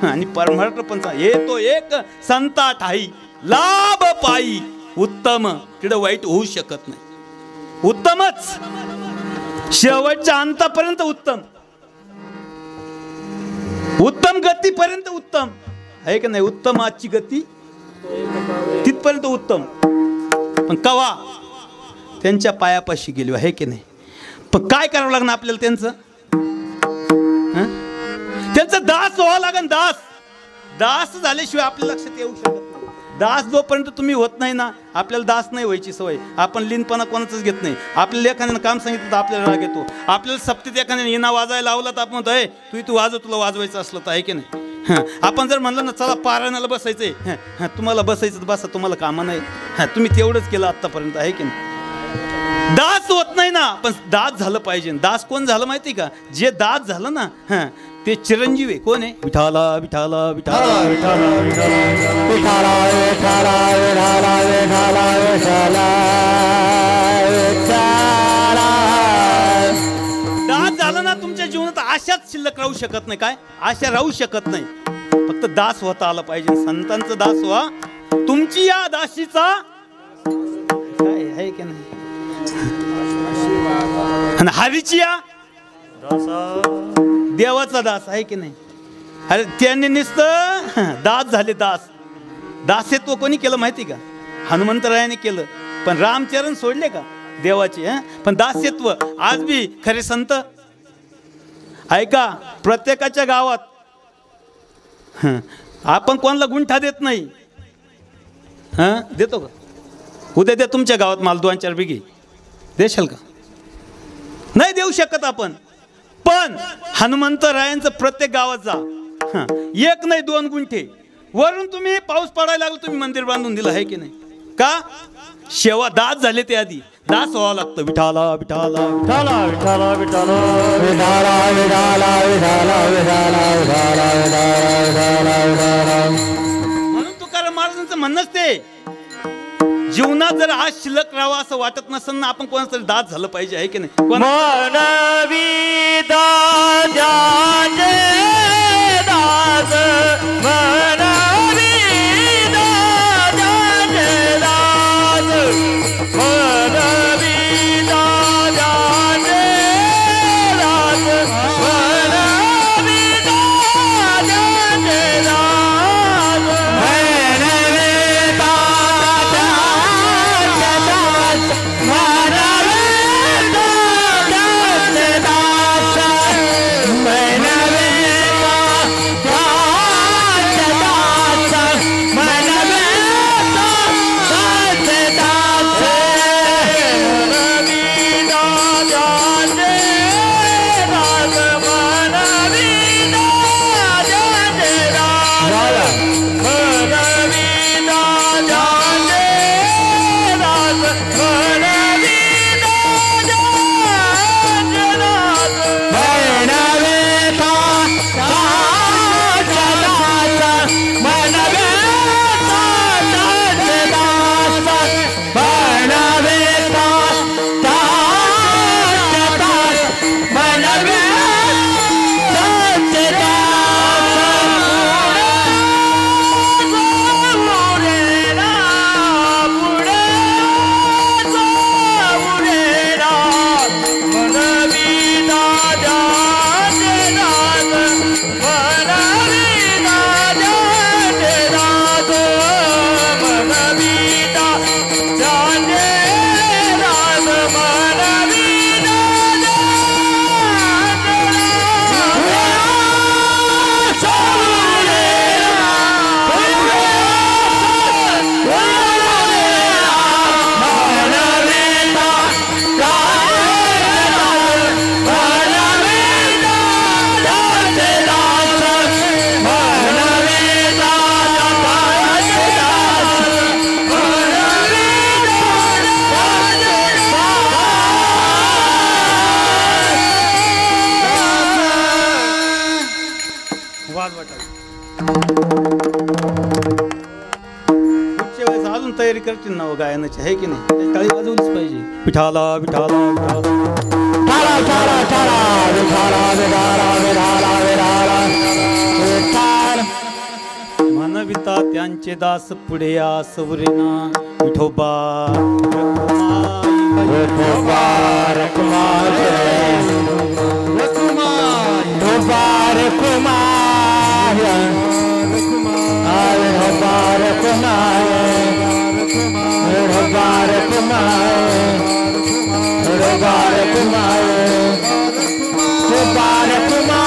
आणि परमार्थ पण. हे तो एक संता ठाई लाभ पायी उत्तम. तिकडे वाईट होऊ शकत नाही. उत्तमच, शेवटच्या अंतापर्यंत उत्तम. उत्तम गतीपर्यंत उत्तम आहे की नाही? उत्तम आजची गती तिथपर्यंत उत्तम. पण कवा? त्यांच्या पायापाशी गेलो आहे की नाही? पण काय करावं लागणार आपल्याला? त्यांचं दास व्हावं लागेल. दास झाल्याशिवाय आपल्या लक्षात येऊ शकत नाही. दास जोपर्यंत तुम्ही होत नाही ना, आपल्याला दास नाही व्हायची सवय. आपण लीनपणा कोणाचंच घेत नाही. आपल्याला एखाद्यानं काम सांगितलं तर आपल्याला राग येतो. आपल्याला सप्तीत एखाद्याने येणा वाजायला लावला तर आपण म्हणतो, हे तू वाजव, तुला वाजवायचं असलं तर, आहे की नाही? आपण जर म्हणलं ना, चला पारायणाला बसायचंय, तुम्हाला बसायचं बसा, तुम्हाला कामं नाही. तुम्ही तेवढंच केलं आत्तापर्यंत, आहे की नाही? दास होत नाही ना, पण दास झालं पाहिजे. दास कोण झालं माहिती का? जे दास झालं ना, ते चिरंजीव आहे. कोण आहे? विठाला विठाला विठाला विठाला विठाला विठाला विठाला विठाला विठाला विठाला. दास झालं ना, तुमच्या जीवनात आशाच शिल्लक राहू शकत नाही. काय आशा राहू शकत नाही? फक्त दास होता आला पाहिजे. संतांचा दास व्हा. तुमची या दासीचा काय आहे की नाही? आणि हरीची या देवाचा दास आहे की नाही? अरे त्यांनी नुसतं दास झाले. दासत्व कोणी केलं माहिती का? हनुमंतरायाने केलं. पण रामचरण सोडले का देवाचे? पण दास्यत्व आज बी खरे संत. ऐका, प्रत्येकाच्या गावात आपण कोणाला गुंठा देत नाही. देतो का? उद्या द्या तुमच्या गावात मला 2-4 बिघे देशाल का? नाही देऊ शकत आपण. पण हनुमंतरायांचं प्रत्येक गावात जा. 1 नाही 2 गुंठे. वरून तुम्ही पाऊस पडायला लागला, तुम्ही मंदिर बांधून दिलं, आहे की नाही? का? शेवा दास झाले ते आधी. दास व्हावं लागतं. विठाला विठाला विठाला विठाला विठाला विठाला विठाला विठाला विठाला विठाला विठाला. म्हणून तुकाराम महाराजांचं म्हणणंच ते, जीवनात जर आज शिल्लक राहावं असं वाटत नसेल ना, आपण कोणाचा तरी दास झालं पाहिजे, आहे की नाही? मनवी दास महत्वाची आहे की नाही? टाळी वाजवलीच पाहिजे. विठाला विठाला ठाला ठाला ठाला विठाला विठाला विठाला विठाला विठाल. मानविता त्यांचे दास पुढे आसवरेना विठोबा विठोबा रखुमाई विठोबा रखुमाई विठोबा रखुमाई विठोबा रखुमाई विठोबा रखुमाई विठोबा रखुमाई विठोबा रखुमाई विठोबा रखुमाई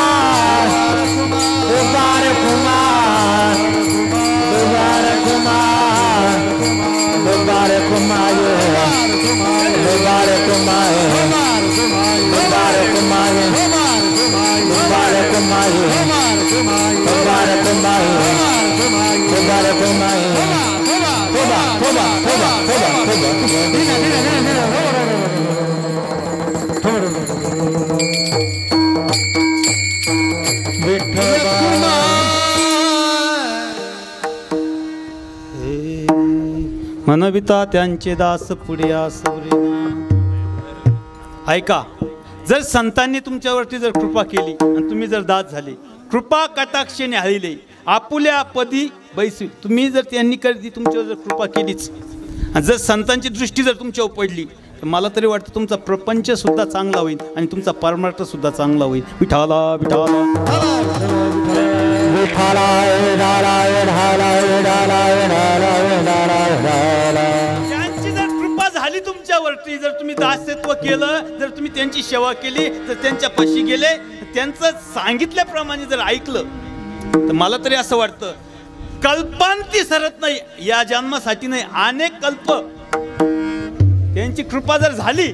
विठोबा रखुमाई विठोबा रखुमाई विठोबा रखुमाई विठोबा रखुमाई विठोबा रखुमाई विठोबा रखुमाई विठोबा विठोबा विठोबा मनविता त्यांचे दास पुढे आसवरेना. ऐका, जर संतांनी तुमच्यावरती जर कृपा केली आणि तुम्ही जर दास झाले, कृपा कटाक्षेने हळिले आपुल्या पदी बैसी, तुम्ही जर त्यांनी कधी तुमच्यावर जर कृपा केलीच आणि जर संतांची दृष्टी जर तुमच्यावर पडली, तर मला तरी वाटतं तुमचा प्रपंच सुद्धा चांगला होईल आणि तुमचा परमार्थ सुद्धा चांगला होईल. विठाला विठाला विठाला विठाला विठाला विठाला विठाला विठाला विठाला. त्यांची जर कृपा झाली तुमच्यावरती, जर तुम्ही दासत्व केलं, जर तुम्ही त्यांची सेवा केली, जर त्यांच्या पाशी गेले, त्यांचं सांगितल्याप्रमाणे जर ऐकलं, तर मला तरी असं वाटतं कल्पांती सरत नाही, या जन्मासाठी नाही, अनेक कल्प त्यांची कृपा जर झाली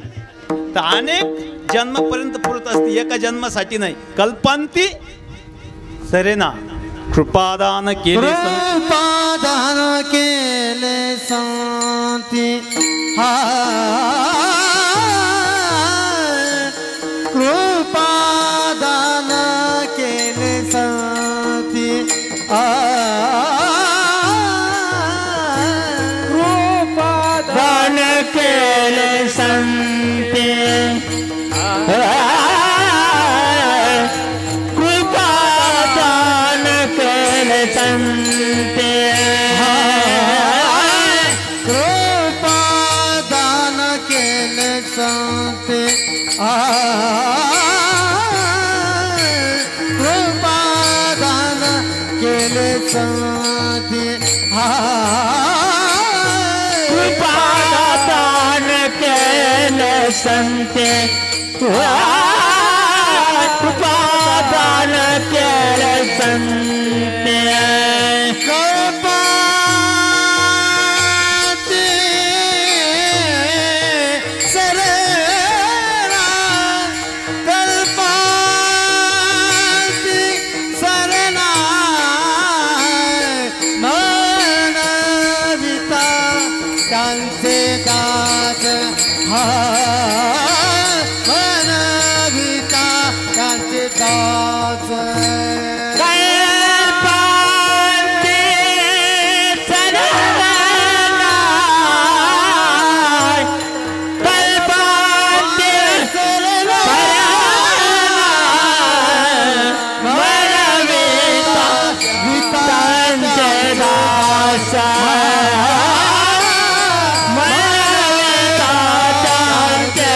तर अनेक जन्मापर्यंत पुरत असते, एका जन्मासाठी नाही. कल्पांती सरेना. कृपादान केले कृपादान केले शांती हा कृपादान केले शांती कृपादान केले शांती कृपादान केले संते कृपादान केले संते कृपादान केले संते कृपादान केले संते कृपादान केले संते कल्पांती सरेना कल्पांती सरेना मनविता त्यांचे दास मनविता त्यांचे दास कल्पांती सरेना कल्पांती सरेना मनविता त्यांचे दास मनविता त्यांचे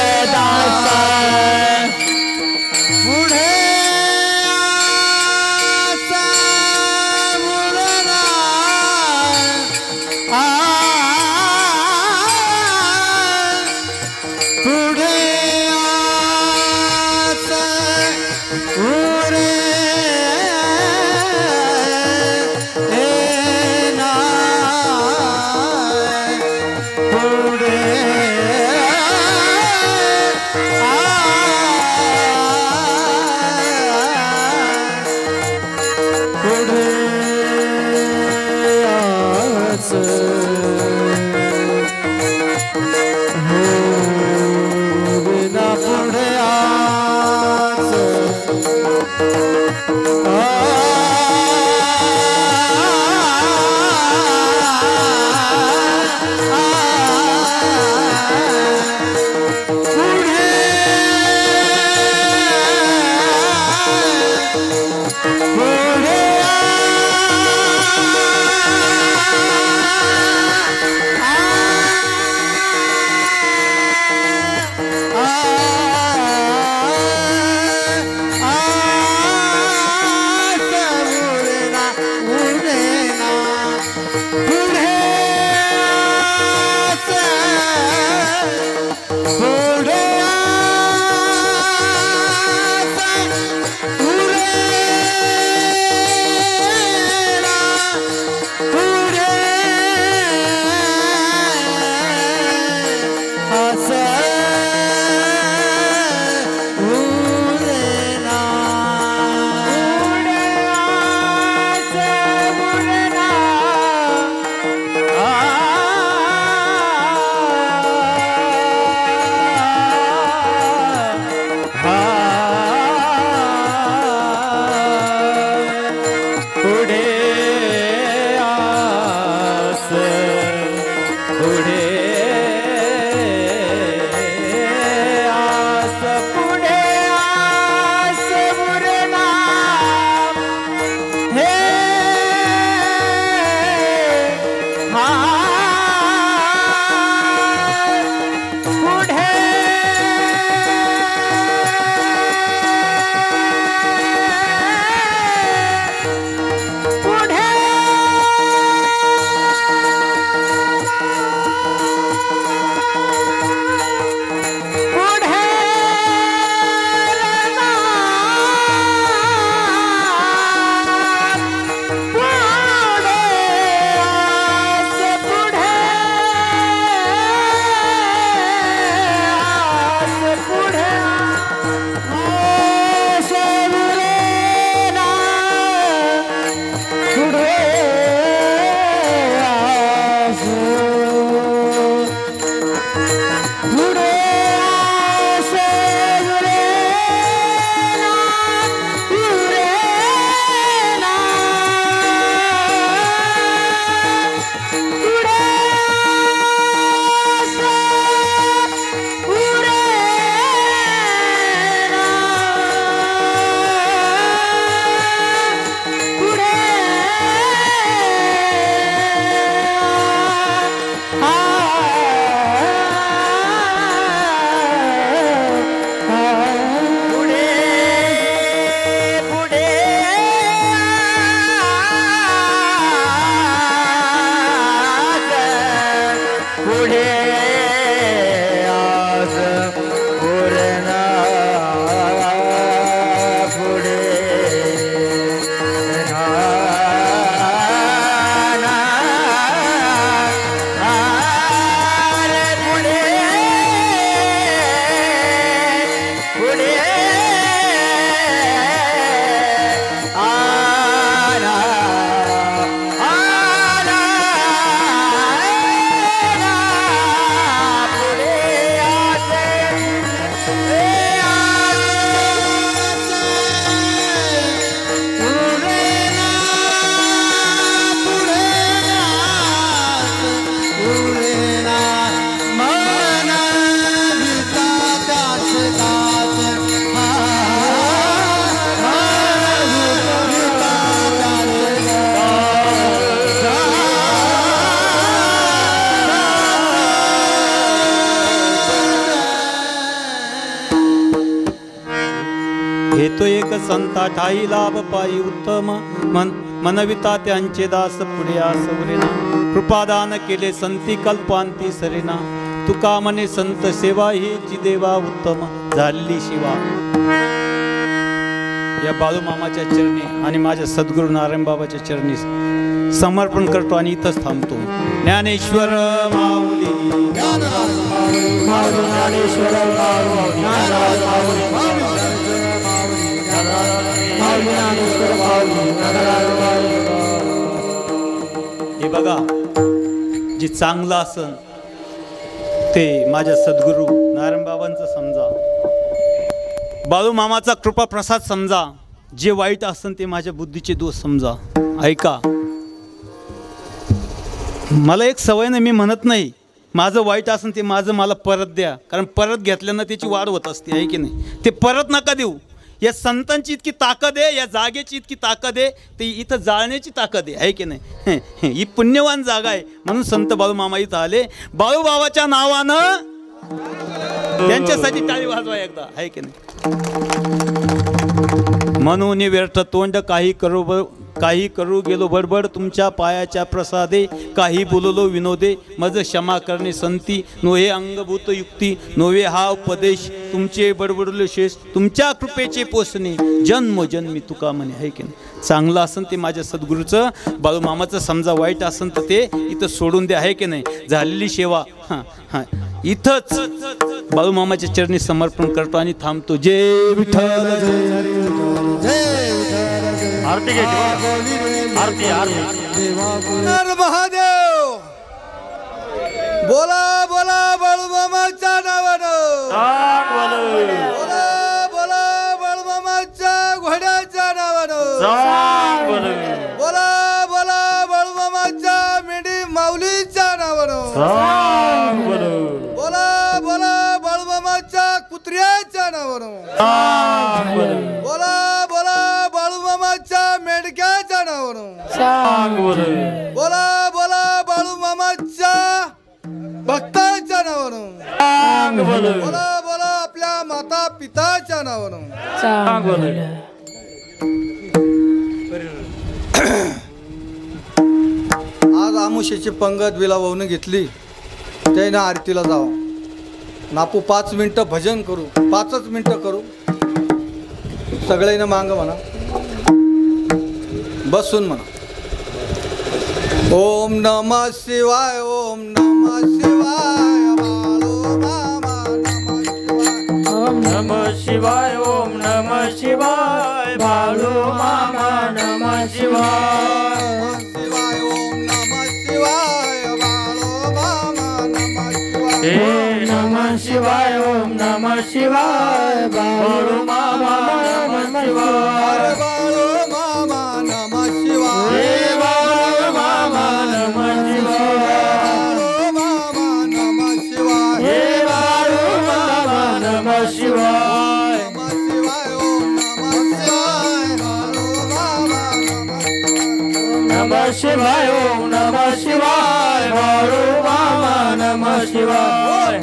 घेतो एक संता ठाई लाभ पायी उत्तम मनविता त्यांचे दास पुढे आसवरेना कृपादान केले संती कल्पांती सरेना तुका म्हणे संत सेवा हीची देवा उत्तम झाली शिवा. या बाळू मामाच्या चरणी आणि माझ्या सद्गुरू नारायण बाबाच्या चरणी समर्पण करतो आणि इथंच थांबतो. ज्ञानेश्वर माऊली हे बघा, जे चांगलं असन ते माझ्या सद्गुरू नारायण बाबांचं समजा, बाळू मामाचा कृपा प्रसाद समजा. जे वाईट असन ते माझ्या बुद्धीचे दोष समजा. ऐका, मला एक सवयनं मी म्हणत नाही माझं वाईट असन ते माझं मला परत द्या, कारण परत घेतल्यानं त्याची वाढ होत असते, आहे की नाही. ते परत नका देऊ. या संतांची इतकी ताकद आहे, या जागेची इतकी ताकद आहे, ते इथं जाळण्याची ताकद आहे की नाही. ही पुण्यवान जागा आहे म्हणून संत बाळू मामा इथं आले. बाळू बाबाच्या नावानं त्यांच्यासाठी टाळी वाजवा एकदा, आहे की नाही. म्हणून व्यर्थ तोंड काही करू गेलो बडबड तुमच्या पायाच्या प्रसादे काही बोललो विनोदे मज क्षमा करणे संती नोहे अंगभूत युक्ती नोवे हा उपदेश तुमचे बडबडले शेष तुमच्या कृपेचे पोसणे जन्मोजन्मी तुका म्हणे, आहे की नाही. चांगलं असन ते माझ्या सद्गुरूचं बाळू मामाचं समजा, वाईट असन तर ते इथं सोडून द्या, आहे की नाही. झालेली सेवा इथंच बाळू मामाच्या चरणी समर्पण करतो आणि थांबतो. जय विठ्ठल आरती घ्यायची, आरती आरती. महादेव बोला बोला बाळूमामाच्या नावानं, बोला बोला बाळूमामाच्या घोड्याच्या नावानं, बोला बोला बाळूमामाच्या मेंढी माऊलीच्या नावानं, बोला बोला बाळूमामाच्या कुत्र्याच्या नावानं, बोला बोला बाळूमामाच्या मेंढक्याच्या नावानं, बोला बोला बाळूमामाच्या भक्तांच्या नावानं, बोला बोला आपल्या माता पिताच्या नावानं. आज आमुष्याची पंगत विलावून घेतली, त्यानं आरतीला जावं. नापू 5 मिनिटं भजन करू, 5च मिनिटं करू. सगळ्यांना मांग म्हणा, बसून म्हणा. ओम नमः शिवाय, ओम नमः शिवाय, बाळू मामा नमः शिवाय, ओम नमः शिवाय, बाळू मामा नमः शिवाय. ओम नमः शिवाय, बाळू मामा नमः शिवाय. नमः शिवाय, ओम नमः शिवाय, बाळू मामा नमः शिवाय. बाळू मामा नमः शिवाय, बाळू मामा नमः शिवाय, बाळू मामा नमः शिवाय, बाळू मामा नमः शिवाय. नमः शिवाय, ओम नमः शिवाय, बाळू मामा नमः शिवाय.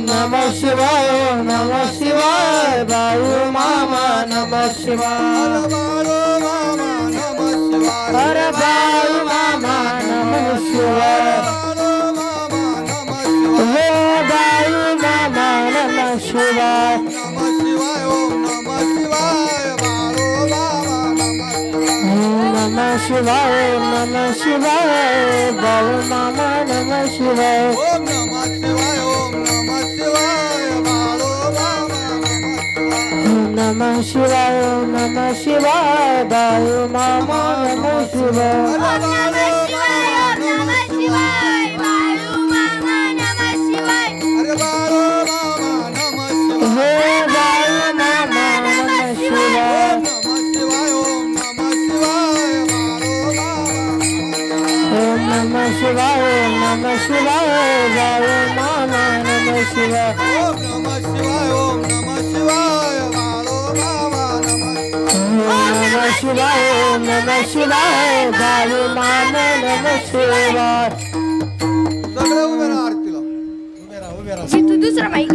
नमः शिवाय, ओम नमः शिवाय, बाळू मामा नमः शिवाय. बाळू मामा नमः शिवाय, अरे बाळू मामा नमः शिवाय, बाळू मामा नमः शिवाय. बाळू मामा नमः शिवाय. नमः शिवाय, ओम नमः शिवाय, बाळू मामा नमः शिवाय. ओम नमः शिवाय, ओम नमः शिवाय, बाळू मामा नमः शिवाय. नमः शिवाय, ओम नमः शिवाय, बाळू मामा नमः शिवाय. अरे बाळू मामा नमः शिवाय. हे बाळू मामा नमः शिवाय. ओम नमः शिवाय, ओम नमः शिवाय, बाळू मामा नमः शिवाय. ओम नमः शिवाय, ओम नमः शिवाय, बाळू मामा नमः शिवाय. ओम नमः शिवाय, ओम नमः शिवाय, बाळू मामा नमः शिवाय. सगळे उभे राहा आरतीला. उभे राहा, उभे राहा. दुसरा माईक